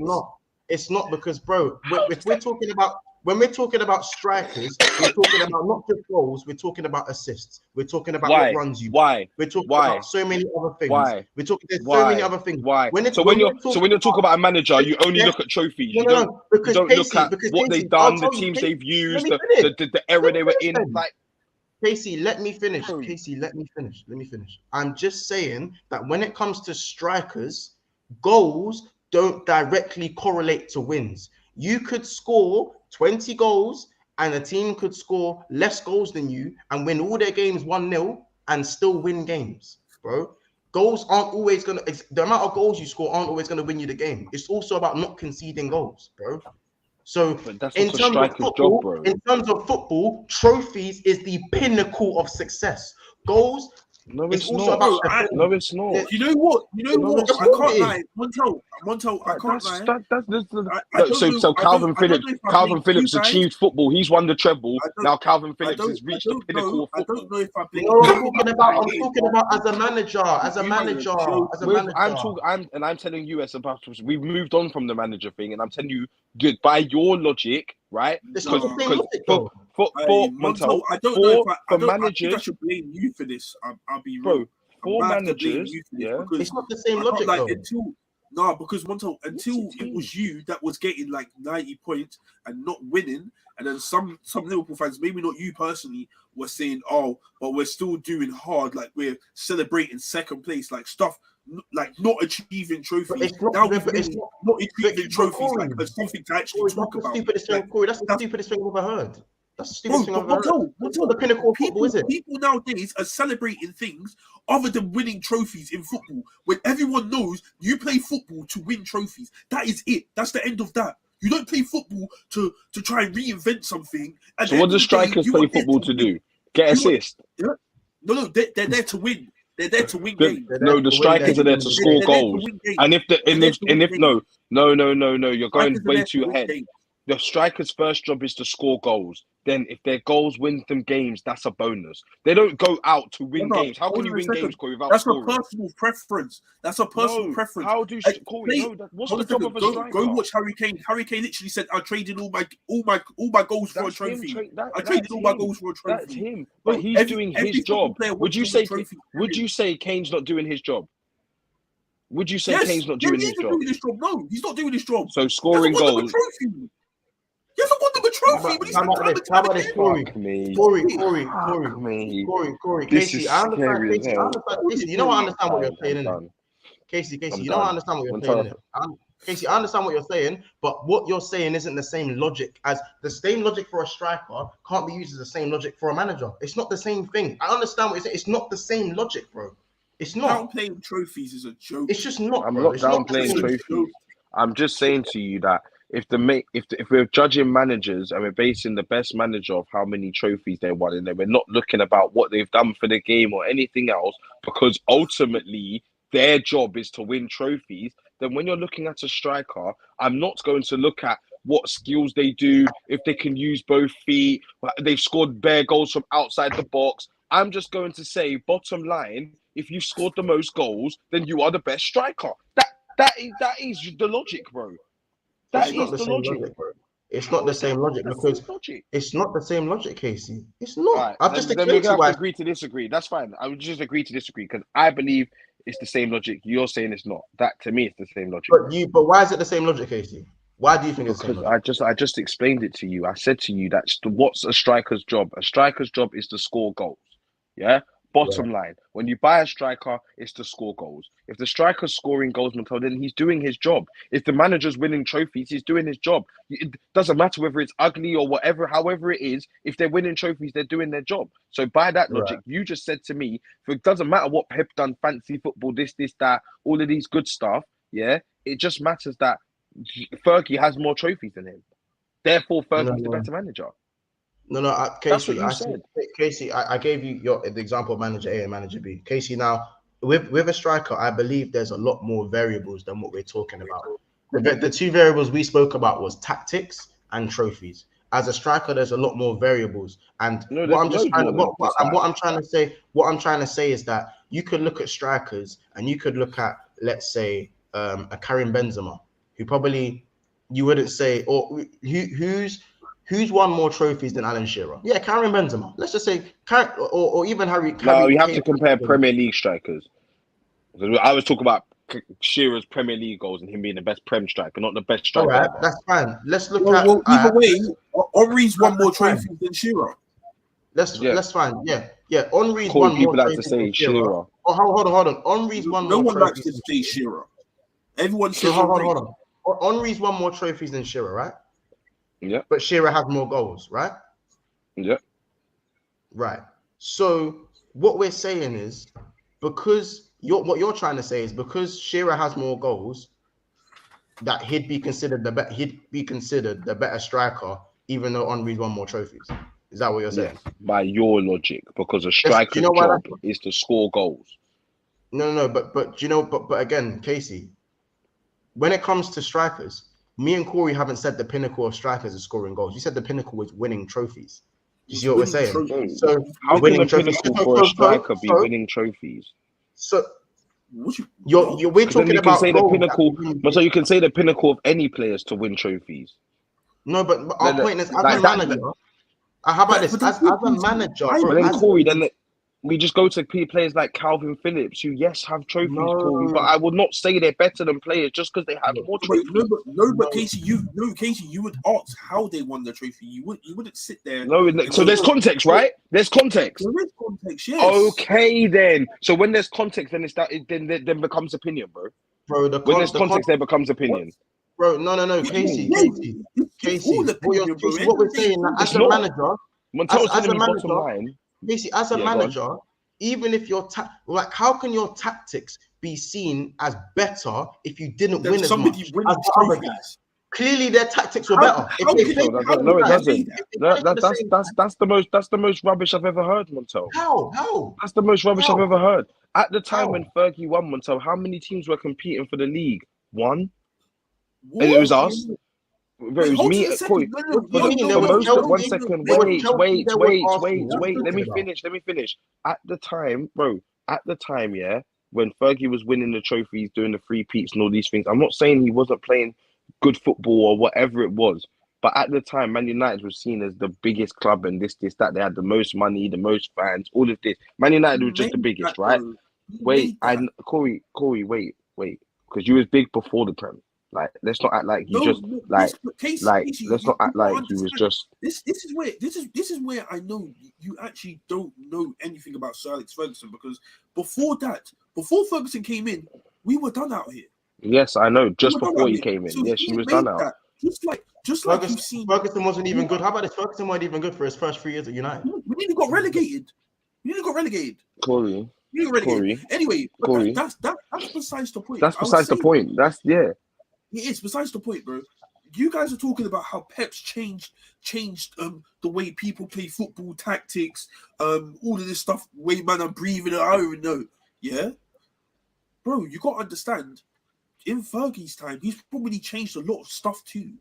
S3: It's not because, bro, if we're talking about when we're talking about strikers, we're talking about not just goals, we're talking about assists. We're talking about what runs you.
S4: Why?
S3: We're talking about so many other things.
S4: Why?
S3: There's so many other things.
S4: Why? When you talk about a manager, you only look at trophies. You don't look at what they've done, the teams they've used, the era they were in. Like,
S3: Casey, let me finish. I'm just saying that when it comes to strikers, goals don't directly correlate to wins. You could score 20 goals and a team could score less goals than you and win all their games 1-0 and still win games, bro. Goals aren't always going to, the amount of goals you score aren't always going to win you the game. It's also about not conceding goals, bro. So in terms of football, trophies is the pinnacle of success. Goals,
S4: no,
S3: it's also
S4: not.
S3: about
S4: No, it's not.
S6: You know what? I can't lie. Montel, I can't lie.
S4: So Calvin Phillips achieved football. He's won the treble. Now Calvin Phillips has reached the pinnacle of football.
S6: I don't know if I blame
S3: I'm talking about as a manager.
S4: I'm telling you as a pastor, we've moved on from the manager thing, and I'm telling you, good by your logic, right?
S3: Because
S4: for
S6: Montel, I don't know if I think I should blame you for this. I'll be
S4: bro. For managers,
S3: it's not the same logic though.
S6: Because Montel, until it was you that was getting like 90 points and not winning, and then some Liverpool fans, maybe not you personally, were saying, "Oh, but we're still doing hard, like we're celebrating second place, like stuff." Like not achieving trophies. Not achieving trophies like as something to actually talk about.
S3: That's the stupidest thing I've ever heard. That's the stupidest thing I've ever heard. That's not the pinnacle of football, is it?
S6: People nowadays are celebrating things other than winning trophies in football. When everyone knows you play football to win trophies. That is it. That's the end of that. You don't play football to try and reinvent something.
S4: So what do strikers play football to do? Get assists?
S6: No, they're there to win. They're there to win games.
S4: No, the strikers are there to score goals. And if you're going way too ahead. The striker's first job is to score goals. Then, if their goals win them games, that's a bonus. They don't go out to win games. How can you win games, Corey, without scoring?
S6: That's a personal preference. That's a personal preference.
S4: How do you, Corey? What's the job of a striker?
S6: Go watch Harry Kane. Harry Kane literally said, "I traded all my goals for a trophy. I traded all my goals for a trophy."
S4: That's him. But he's doing his job. Would you say Kane's not doing his job? Would you say Kane's not doing his job?
S6: No, he's not doing his job.
S4: So scoring goals.
S6: He hasn't won them a trophy, but he's
S3: How about this, Corey? Casey, I understand. You know I understand what you're saying, innit? Casey, you know I understand what you're saying, innit? Casey, I understand what you're saying, but what you're saying isn't the same logic as the same logic for a striker can't be used as the same logic for a manager. It's not the same thing. I understand what you're saying. It's not the same logic, bro. It's not.
S6: Downplaying trophies is a joke.
S3: It's just not.
S4: I'm not downplaying trophies. I'm just saying to you that if we're judging managers and we're basing the best manager of how many trophies they won, and then we're not looking about what they've done for the game or anything else, because ultimately their job is to win trophies, then when you're looking at a striker, I'm not going to look at what skills they do, if they can use both feet, they've scored bare goals from outside the box. I'm just going to say, bottom line, if you've scored the most goals, then you are the best striker. That is the logic, bro. That is the logic, bro.
S3: It's not the same logic because it's not the same logic, Casey. It's not. Right, I've just explained
S4: to agree to disagree. That's fine. I would just agree to disagree because I believe it's the same logic. You're saying it's not. That to me, it's the same logic.
S3: But why is it the same logic, Casey? Why do you think it's the same logic?
S4: Because I just explained it to you. I said to you that what's a striker's job? A striker's job is to score goals. Yeah. Bottom line, when you buy a striker, it's to score goals. If the striker's scoring goals, then he's doing his job. If the manager's winning trophies, he's doing his job. It doesn't matter whether it's ugly or whatever, however it is. If they're winning trophies, they're doing their job. So by that logic, you just said to me, it doesn't matter what Pep done, fancy football, this, that, all of these good stuff. Yeah, it just matters that Fergie has more trophies than him. Therefore, Fergie's the better manager.
S3: No, no,
S4: That's what
S3: Casey.
S4: you said.
S3: Casey, I gave you the example of manager A and manager B. Casey, now with a striker, I believe there's a lot more variables than what we're talking about. The two variables we spoke about was tactics and trophies. As a striker, there's a lot more variables, and
S4: No,
S3: what
S4: there's
S3: I'm just
S4: loads
S3: trying to,
S4: more than
S3: what I'm trying to say, is that you could look at strikers and you could look at, let's say, a Karim Benzema, who probably you wouldn't say, or who's won more trophies than Alan Shearer? Yeah, Karim Benzema. Let's just say, or even Harry.
S4: No, you have
S3: Kane.
S4: to compare Premier League strikers. I was talking about Shearer's Premier League goals and him being the best Prem striker, not the best striker.
S3: All right,
S4: ever.
S3: that's fine. Let's look
S6: Well,
S3: at.
S6: well, either way, Henry's won more trophies than Shearer.
S3: Let's find. Yeah. Henry's
S4: Corey,
S3: won more
S4: people like to
S3: trophies
S4: say
S3: than Shearer.
S4: Shearer.
S3: Oh, hold on. Henry's won
S6: No
S3: more
S6: one likes
S3: trophies.
S6: to say Shearer. Everyone
S3: So
S6: says Henry.
S3: hold on. Henry's won more trophies than Shearer, right?
S4: Yeah.
S3: But Shearer has more goals, right?
S4: Yeah.
S3: Right. So what we're saying is, because what you're trying to say is, because Shearer has more goals, that he'd be considered the better striker, even though Henry's won more trophies. Is that what you're saying?
S4: Yes, by your logic, because a striker's
S3: you know why
S4: job is to score goals.
S3: No, but again, Casey, when it comes to strikers, me and Corey haven't said the pinnacle of strikers is scoring goals. You said the pinnacle was winning trophies. You see what we're saying?
S6: Trophies.
S3: So
S4: How can
S3: winning
S4: a
S3: trophies
S4: pinnacle for a striker be winning trophies?
S3: So we're
S4: Then
S3: talking
S4: you can
S3: about
S4: say the
S3: goals
S4: pinnacle, but so you can say the pinnacle of any players to win trophies.
S3: No, but our point is, as a manager, how about this? As a manager,
S4: but then Corey, then we just go to players like Calvin Phillips, who have trophies, Corey, but I would not say they're better than players just because they have more trophies.
S6: But Casey, you would ask how they won the trophy. You wouldn't sit there.
S4: No, so there's context, right? There's context.
S6: There is context, yes.
S4: Okay, then. So when there's context, then then becomes opinion, bro. When there's context, there becomes opinion.
S3: Bro, no, Casey. What we're saying, as a manager, as a manager, Casey, as a manager, even if how can your tactics be seen as better if you didn't win as much as the other guys? Clearly, their tactics were better.
S4: No, it doesn't. That's the most rubbish I've ever heard, Montel.
S3: How?
S4: That's the most rubbish I've ever heard. At the time when Fergie won, Montel, how many teams were competing for the league? One. And it was us. It was me, Corey. One second. Wait. Let me finish. At the time, yeah, when Fergie was winning the trophies, doing the free Peats and all these things, I'm not saying he wasn't playing good football or whatever it was, but at the time, Man United was seen as the biggest club and this, that. They had the most money, the most fans, all of this. Man United was just the biggest, right? Corey, wait, because you was big before the Prem. Like, let's not act like let's not act like he was just.
S6: This is where I know you actually don't know anything about Sir Alex Ferguson, because before Ferguson came in, we were done out here.
S4: Yes, I know. Just before he came in, so yes, he was done out.
S6: Just like you've seen.
S3: Ferguson wasn't even good. How about this? Ferguson wasn't even good for his first 3 years at United.
S6: We nearly got relegated.
S4: Corey.
S6: Anyway,
S4: Corey.
S6: That's besides the point.
S4: That's besides the point.
S6: It is besides the point, bro. You guys are talking about how Pep's changed the way people play football, tactics, all of this stuff, way man are breathing. I don't even know. Yeah, bro, you got to understand. In Fergie's time, he's probably changed a lot of stuff too,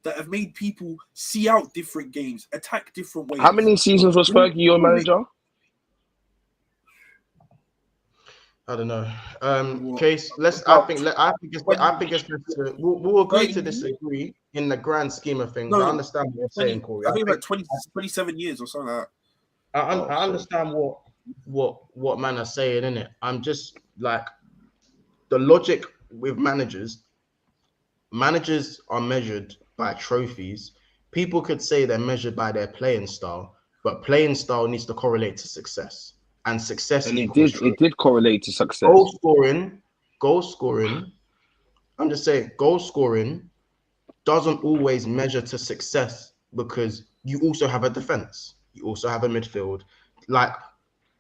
S6: that have made people see out different games, attack different ways.
S4: How many seasons was Fergie your manager?
S3: I don't know. Case. I think it's best to. We'll agree to disagree in the grand scheme of things. I understand what you're saying, Corey.
S6: I think about 27 years or something like that.
S3: I understand what man are saying, innit? I'm just like, the logic with managers are measured by trophies. People could say they're measured by their playing style, but playing style needs to correlate to success. And success,
S4: and it did correlate to success.
S3: Goal scoring. I'm just saying, goal scoring doesn't always measure to success, because you also have a defense, you also have a midfield. Like,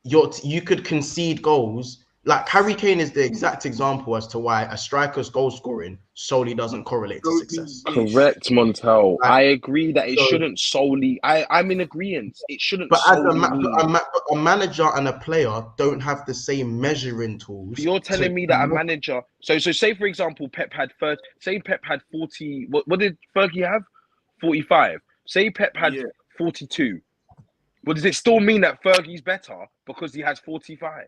S3: you could concede goals like Harry Kane is the exact example as to why a striker's goal scoring solely doesn't correlate to success.
S4: Correct, Montel.
S3: Like,
S4: I agree that it
S3: so-
S4: shouldn't solely. I'm in agreement. It shouldn't
S3: But as
S4: solely mean.
S3: a manager and a player don't have the same measuring tools.
S4: You're telling me that a manager. So say for example, Pep had 30. Say Pep had 40. What did Fergie have? 45. Say Pep had 42. Well, does it still mean that Fergie's better because he has 45?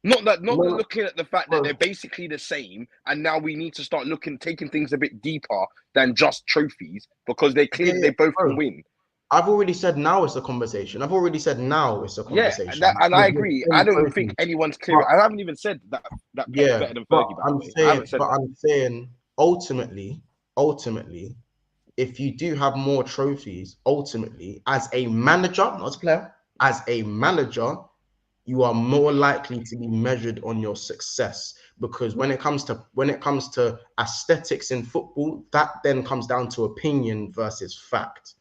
S4: Not looking at the fact that they're basically the same, and now we need to start taking things a bit deeper than just trophies because they clearly they both can win.
S3: I've already said now it's a conversation. Yeah,
S4: and I agree. I don't think anyone's clear. I haven't even said that Pep's better than Fergie.
S3: I'm saying ultimately, if you do have more trophies, ultimately, as a manager, not as a player, as a manager, you are more likely to be measured on your success, because when it comes to aesthetics in football, that then comes down to opinion versus fact.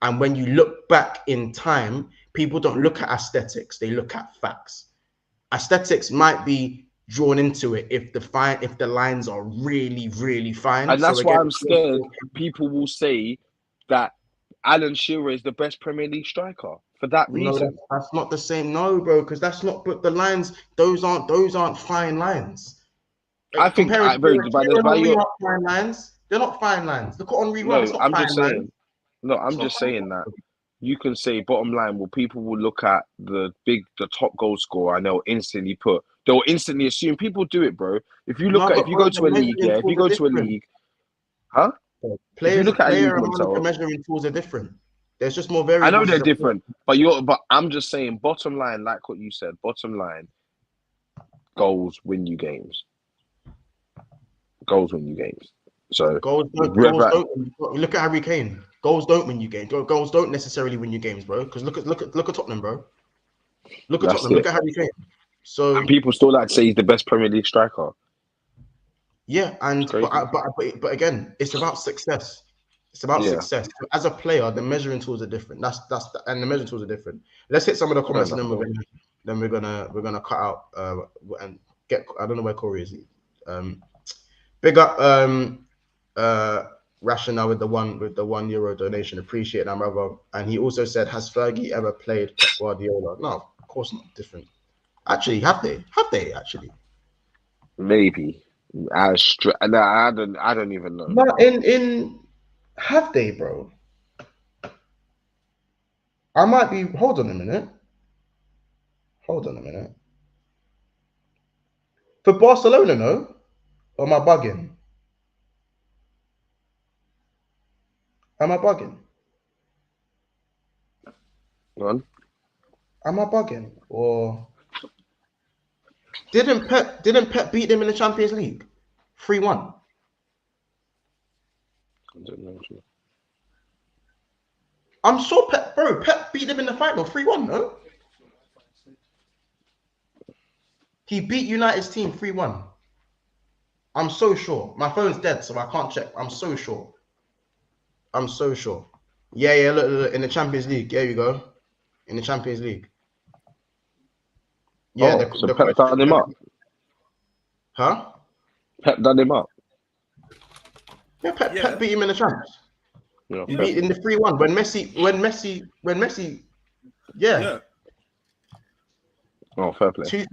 S3: And when you look back in time, people don't look at aesthetics, they look at facts. Aesthetics might be drawn into it if the lines are really, really fine.
S4: And that's why I'm scared people will say that Alan Shearer is the best Premier League striker for that reason.
S3: No, that's not the same. No, bro, because that's not. But the lines, those aren't fine lines.
S4: I think
S3: fine lines. They're not fine lines. Look at Henri.
S4: I'm just saying that you can say bottom line. Well, people will look at the top goal scorer and they'll instantly assume. People do it, bro. If you look if you go to a league, huh?
S3: Player and measuring tools are different. There's just more variables.
S4: I know they're different, but I'm just saying, bottom line, like what you said, bottom line, goals win you games. So
S3: goals don't look at Harry Kane. Goals don't win you games. Goals don't necessarily win you games, bro. Because look at Tottenham, bro. Look at Tottenham. Look at Harry Kane. So
S4: and people still like to say he's the best Premier League striker.
S3: Yeah, but again, it's about success. It's about success. As a player, the measuring tools are different. And the measuring tools are different. Let's hit some of the comments, and then we're gonna cut out and get. I don't know where Corey is. Big up Rashana with the €1 donation. Appreciate that, brother. And he also said, has Fergie ever played Pep Guardiola? No, of course not. Different. Actually, have they? Actually?
S4: Maybe. I don't even know.
S3: No, have they, bro? I might be. Hold on a minute. For Barcelona, no? Or am I bugging?
S4: Go on.
S3: Am I bugging? Or didn't Pep beat them in the Champions League? 3-1.
S4: I don't know.
S3: I'm sure Pep beat them in the final 3-1, no? He beat United's team 3-1. I'm so sure. My phone's dead, so I can't check. I'm so sure. Yeah, look, in the Champions League. There you go. In the Champions League. Yeah,
S4: so Pep done him up.
S3: Huh?
S4: Pep done him up.
S3: Yeah, Pep beat him in the Champions.
S4: Yeah,
S3: he beat in the 3-1 when Messi. Yeah.
S4: Oh, fair play.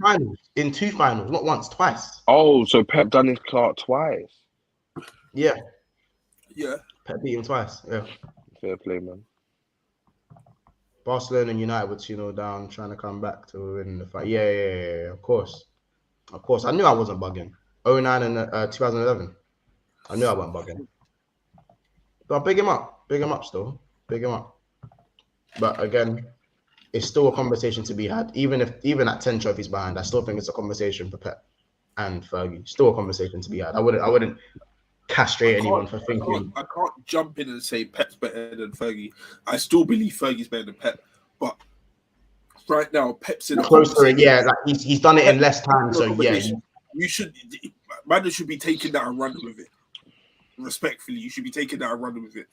S3: In two finals, not once, twice.
S4: Oh, so Pep done his Clark twice.
S3: Yeah.
S6: Yeah.
S3: Pep beat him twice. Yeah.
S4: Fair play, man.
S3: Barcelona and United were 2-0 down, trying to come back to win the fight. Yeah. Of course. I knew I wasn't bugging. 2009 and 2011. I knew I wasn't bugging. But big him up still. Big him up. But again, it's still a conversation to be had. Even at 10 trophies behind, I still think it's a conversation for Pep and Fergie. Still a conversation to be had. I wouldn't castrate anyone for thinking.
S6: I can't jump in and say Pep's better than Fergie. I still believe Fergie's better than Pep, but right now Pep's in a
S3: closer. Yeah, like he's done it in less time. So yeah,
S6: man should be taking that and running with it. Respectfully, you should be taking that and running with it.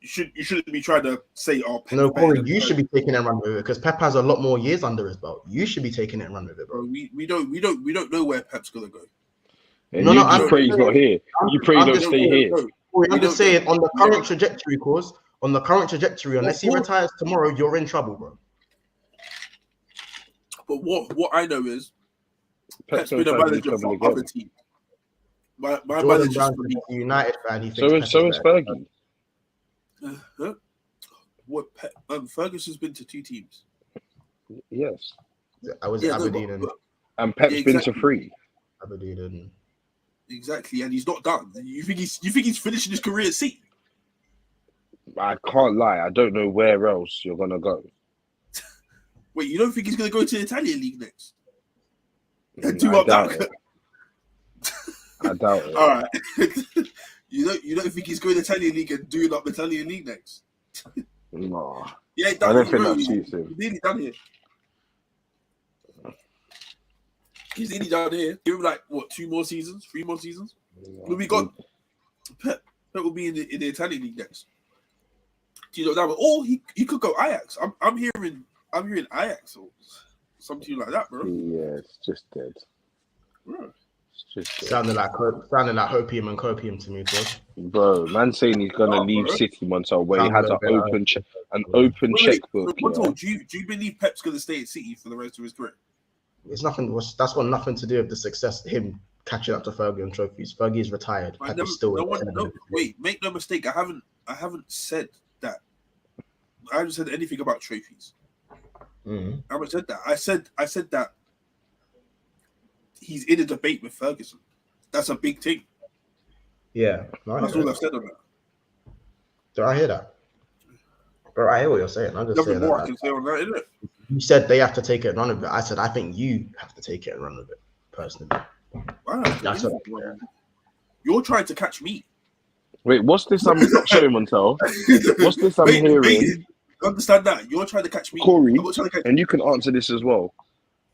S6: You shouldn't be trying to say, "Oh, Pep's
S3: No,
S6: better
S3: Corey,
S6: than
S3: you
S6: Fergie."
S3: should be taking it and run with it because Pep has a lot more years under his belt. You should be taking it and run with it, bro.
S6: We don't know where Pep's gonna go.
S4: And
S3: No,
S4: you
S3: no,
S4: just
S3: I'm
S4: pray he's not here. You pray he
S3: I'm
S4: don't
S3: just
S4: stay
S3: saying,
S4: here.
S3: Corey, I'm
S6: We
S3: just
S6: don't
S3: saying
S6: know.
S3: on the current trajectory, course, on the current trajectory, unless he
S6: Well,
S3: retires tomorrow, you're in trouble, bro.
S6: But what I know is Pep's
S4: Pep's
S6: been a
S4: gonna
S6: manager
S4: trouble
S6: for other
S4: again.
S6: teams. My
S3: Jordan
S6: manager's
S3: Brown's
S6: for me.
S3: a United fan. He
S4: So
S3: thinks
S4: is
S3: Pep is better.
S4: Fergie.
S6: Huh? What Ferguson's been to 2 teams.
S4: Yes.
S3: I was
S6: Yeah, no,
S3: Aberdeen and
S4: And Pep's
S6: Yeah,
S4: been
S6: exactly.
S4: to 3.
S3: Aberdeen and
S6: Exactly, and he's not done. You think he's finishing his career at City?
S4: I can't lie. I don't know where else you're gonna go.
S6: Wait, you don't think he's going to go to the Italian league next? And
S4: I
S6: do up
S4: doubt
S6: that?
S4: it. I doubt it.
S6: All right. you don't think he's going to the Italian league and doing up the Italian league next?
S4: No.
S6: Yeah,
S4: I don't
S6: done
S4: think
S6: it, bro.
S4: that suits him.
S6: He's nearly done here. He's nearly done here. Give him like what, 2 more seasons, 3 more seasons? When we got Pep will be in the Italian league next. Do you know that? Or he could go Ajax. I'm hearing Ajax or something like that, bro.
S4: Yeah, it's just dead.
S6: Bro.
S4: It's just dead.
S3: sounded like hopium and copium to me, bro.
S4: Bro, man saying he's gonna leave
S6: bro.
S4: City Montel where he
S3: Sounds
S4: has
S3: a
S4: an
S3: bit
S4: open
S6: Wait,
S4: checkbook.
S6: Montel,
S4: Yeah.
S6: do you believe Pep's going to stay at City for the rest of his career?
S3: It's nothing. That's got nothing to do with the success. Him catching up to Fergie on trophies. Fergie is retired.
S6: I
S3: Pep
S6: never,
S3: is still.
S6: wait, make no mistake. I haven't said that. I haven't said anything about trophies.
S3: Mhm.
S6: I haven't said that. I said that he's in a debate with Ferguson. That's a big thing.
S3: Yeah, no, I
S6: That's
S3: hear
S6: all
S3: that.
S6: I've said on that.
S3: Do I hear that? Bro, I hear what you're saying. I'm just
S6: Nothing
S3: saying
S6: more I
S3: that.
S6: can say on that, isn't it?
S3: You said they have to take it and run with it. I said I think you have to take it and run with it personally.
S6: Wow,
S3: That's what.
S6: you're trying to catch me.
S4: Wait, what's this? Sorry, Montel. What's this I'm
S6: Wait,
S4: hearing?
S6: understand that you're trying to catch me,
S4: Corey,
S6: I'm not trying to catch
S4: and you can answer this as well.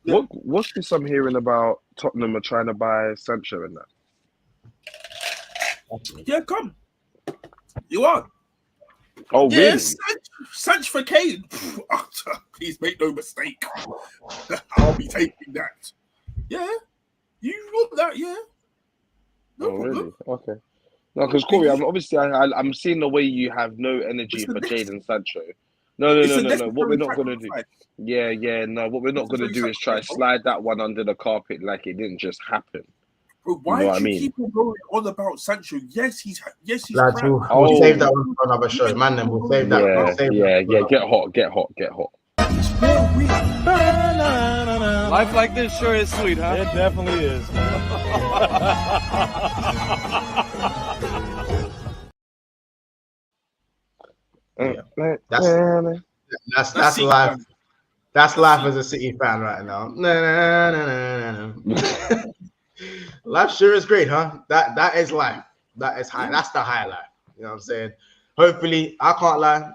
S6: Yeah.
S4: What's this I'm hearing about Tottenham are trying to buy Sancho and that?
S6: Yeah, come. You are.
S4: Oh, really?
S6: Yes, Sanch for Kane. Please make no mistake. I'll be taking that. Yeah, you want that? Yeah. No
S4: Oh,
S6: problem.
S4: really? Okay. No, because Corey, I'm seeing the way you have no energy
S6: It's
S4: for
S6: the next-
S4: Jadon Sancho. No. What we're not gonna do? Yeah. No, what we're not gonna do is try to slide that one under the carpet like it didn't just happen.
S6: Bro, why
S4: You know what
S6: do
S4: I
S6: you
S4: mean?
S6: keep on going on about Sancho? Yes, he's
S3: Lads,
S6: crap.
S3: we'll
S4: Oh.
S3: save that one for another show, man. Then we'll save that.
S4: Yeah.
S3: We'll save that for
S4: Get hot.
S8: Life like this sure is sweet, huh? It definitely is.
S3: That's life. That's life as a City fan right now. No. Life sure is great, huh? That is life. That is high. That's the highlight. You know what I'm saying? Hopefully, I can't lie.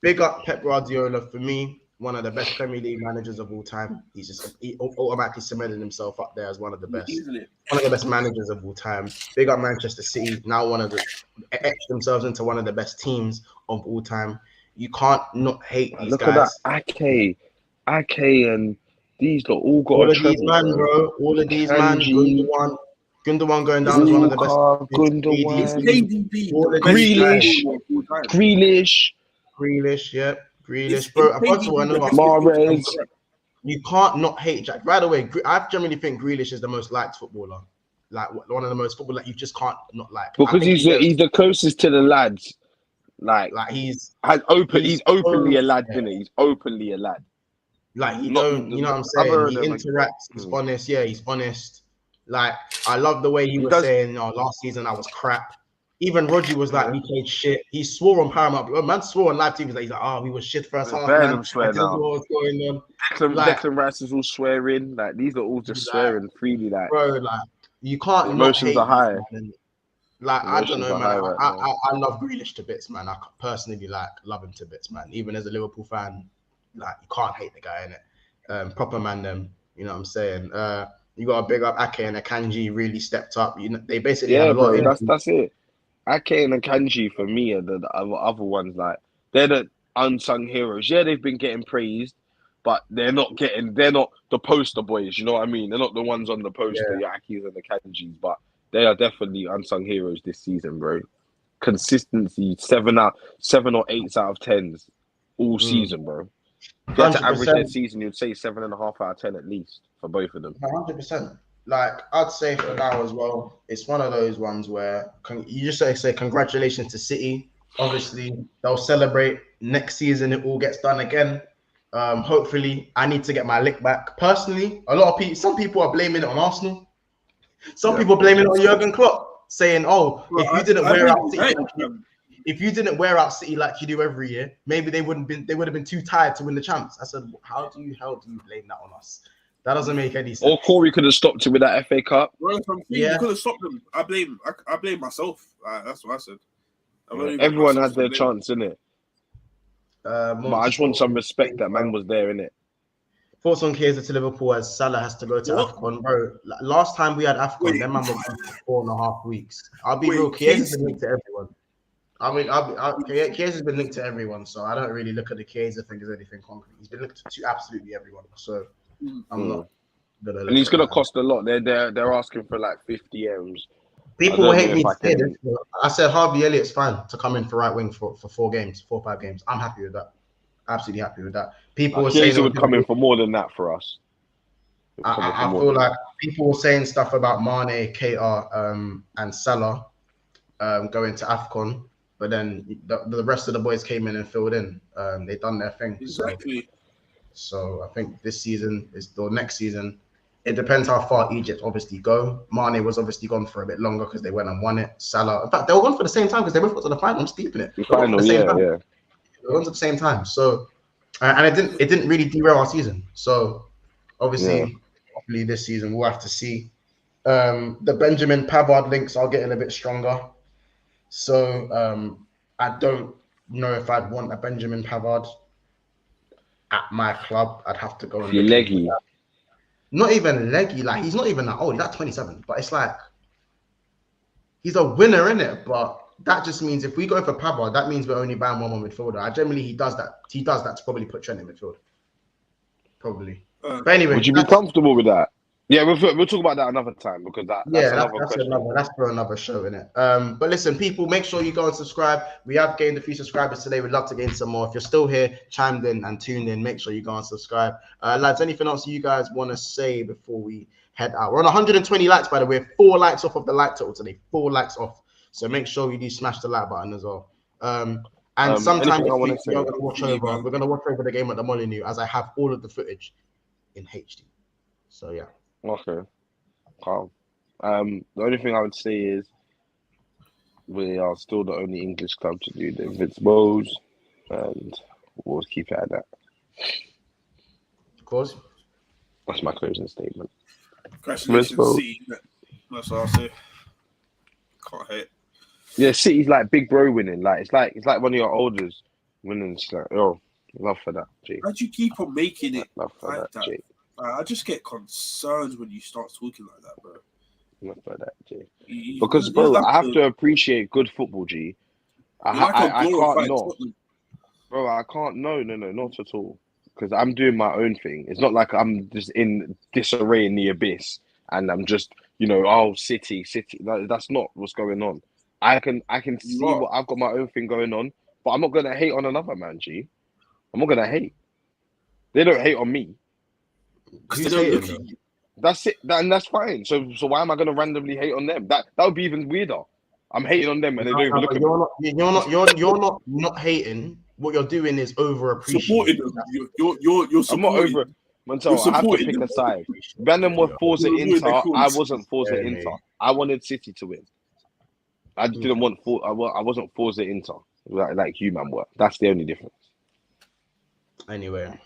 S3: Big up Pep Guardiola for me, one of the best Premier League managers of all time. He automatically cemented himself up there as one of the best.
S6: Easily.
S3: One of the best managers of all time. Big up Manchester City, now etched themselves into one of the best teams of all time. You can't not hate these
S4: Look
S3: guys.
S4: at that Ake, and these got all got
S3: All
S4: a
S3: of these
S4: treble,
S3: man, bro. All of these man.
S4: Kanji,
S3: Gundogan going down as one of the best.
S4: Gundogan,
S6: It's KDB.
S3: All of
S4: Grealish.
S3: these guys. Grealish, yep. Grealish, bro. First of all, I know
S4: Mahrez.
S3: you can't not hate Jack. By the way, I generally think Grealish is the most liked footballer. Like one of the most football that you just can't not like.
S4: Because he's the closest to the lads. Like
S3: he's
S4: openly a lad, isn't he? He's openly a lad.
S3: Like you
S4: Not-
S3: know what I'm saying?
S4: other
S3: He
S4: than-
S3: interacts, he's honest, he's honest. Like I love the way he was
S4: does-
S3: saying, last season I was crap. Even Rodri was like, we played shit. He swore on Paramount. Man swore on live TV. He's like, we was shit first half.
S4: Bear
S3: Man.
S4: them swear
S3: I didn't
S4: now.
S3: know what was going on.
S4: Declan Rice is all swearing. Like these are all just swearing freely. Like
S3: Bro, like you can't.
S4: Emotions
S3: not hate
S4: are high.
S3: these, man. Like I don't
S4: Emotions
S3: know,
S4: are
S3: man.
S4: high right now.
S3: I love Grealish to bits, man. I personally love him to bits, man. Even as a Liverpool fan, like you can't hate the guy, innit? Proper man, them. You know what I'm saying? You got to big up Ake and Akanji. Really stepped up. You know, they basically had a lot.
S4: bro, that's it. Ake and Akanji for me are the other ones. Like they're the unsung heroes. Yeah, they've been getting praised, but they're not the poster boys. You know what I mean? They're not the ones on the poster, the Akis and the Kanjis, but they are definitely unsung heroes this season, bro. Consistency, 7 or 8 out of 10s all season, bro. If you had to average their season, you'd say 7.5 out of 10 at least for both of them.
S3: 100%. Like I'd say for now as well, it's one of those ones where you just say congratulations to City. Obviously, they'll celebrate next season. It all gets done again. Hopefully, I need to get my lick back. Personally, some people are blaming it on Arsenal. Some people blaming it on Jurgen Klopp, saying, "Oh, if you didn't wear out City like you do every year, maybe they would have been too tired to win the champs." I said, how do you blame that on us? That doesn't make any sense.
S4: Or Corey could have stopped it with that FA Cup.
S6: You could have stopped them. I blame myself. That's what I said.
S4: Everyone had their chance, innit? But I just want some respect that man was there, innit?
S3: Thoughts on Chiesa to Liverpool as Salah has to go to AFCON, bro. Last time we had AFCON, them man was for 4.5 weeks. I'll be real. Chiesa's been linked to everyone. Chiesa's been linked to everyone, so I don't really look at the Chiesa thing as anything concrete. He's been linked to absolutely everyone, so I'm not gonna.
S4: And he's gonna cost a lot. They're asking for like 50 M's.
S3: People will hate me to say this. I said Harvey Elliott's fine to come in for right wing for 4 or 5 games. I'm happy with that. Absolutely happy with that. People were saying
S4: it would come in for more than that for us.
S3: I feel like people were saying stuff about Mane, KR, and Salah going to AFCON, but then the rest of the boys came in and filled in. They done their thing.
S6: Exactly.
S3: So I think this season or next season. It depends how far Egypt obviously go. Mane was obviously gone for a bit longer because they went and won it. Salah, in fact, they were gone for the same time because they both got to the final. I'm steeping it.
S4: The final, yeah.
S3: They went at the same time. So, and it didn't really derail our season. So, obviously, hopefully this season we'll have to see. The Benjamin Pavard links are getting a bit stronger. So, I don't know if I'd want a Benjamin Pavard at my club. I'd have to go and
S4: leggy.
S3: Not even leggy, like he's not even that old. He's like 27, but it's like he's a winner in it. But that just means if we go for Pavard, that means we're only buying one more midfielder. He does that to probably put Trent in midfield, probably. But anyway,
S4: would you be comfortable with that? Yeah, we'll talk about that another time because that's
S3: for another show, innit? But listen, people, make sure you go and subscribe. We have gained a few subscribers today. We'd love to gain some more. If you're still here, chimed in and tuned in, make sure you go and subscribe. Lads, anything else you guys want to say before we head out? We're on 120 likes, by the way. 4 likes off of the like total today. 4 likes off. So make sure you do smash the like button as well. And sometime this week, we're going to watch over the game at the Molineux as I have all of the footage in HD. So yeah.
S4: Okay, calm. The only thing I would say is we are still the only English club to do the Invincibles, and we'll keep it at that.
S3: Of course.
S4: That's my closing statement.
S6: Congratulations, City. That's what I'll say. Can't hate.
S4: Yeah, City's like big bro winning. It's like one of your olders winning. It's like, love for that, Jake.
S6: How'd you keep on making it?
S4: Love for
S6: like
S4: that, Jake.
S6: I just get concerned when you start talking like that, bro.
S4: Not for that, G. Because, bro, I have to appreciate good football, G. I can't not. Bro, I can't. No, not at all. Because I'm doing my own thing. It's not like I'm just in disarray in the abyss and I'm just, City. That's not what's going on. I can see what I've got my own thing going on, but I'm not gonna hate on another man, G. I'm not gonna hate. They don't hate on me.
S6: Because they don't look at you.
S4: That's it, and that's fine. So why am I gonna randomly hate on them? That would be even weirder. I'm hating on them and they don't even look at me.
S3: You're not hating. What you're doing is over appreciating.
S6: Supporting them. You're supporting.
S4: I'm not over. Mantel, I have to pick a side. Random was Forza Inter. I wasn't Forza Inter. I wanted City to win. I didn't want I wasn't Forza Inter like you man were. That's the only difference.
S3: Anyway.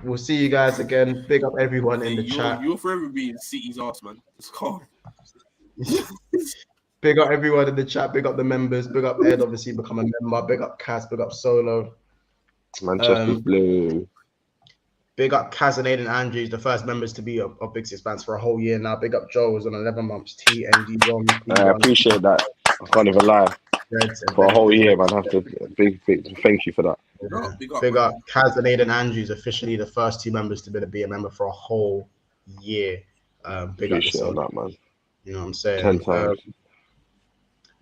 S3: We'll see you guys again. Big up everyone in the chat.
S6: You're forever being City's ass, man. It's calm.
S3: Big up everyone in the chat. Big up the members. Big up Ed, obviously, become a member. Big up Kaz. Big up Solo.
S4: Manchester Blue.
S3: Big up Kaz and Aiden Andrews, the first members to be of Big Six Bands for a whole year now. Big up Joe, was on 11 months. TNG John.
S4: I appreciate that. I can't even lie. For a whole year, man. I have to big thank you for that.
S3: Big up. Kaz and Aiden Andrews, officially the first 2 members to be a member for a whole year. Big up
S4: Appreciate
S3: yourself.
S4: that, man.
S3: You know what I'm saying?
S4: 10 times.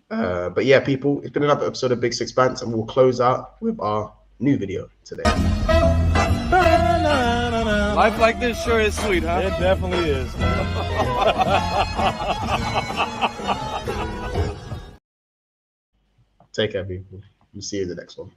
S3: But yeah, people, it's been another episode of Big Six Bands, and we'll close out with our new video today.
S8: Life like this sure is sweet, huh?
S9: It definitely is.
S3: Take care, people. We'll see you in the next one.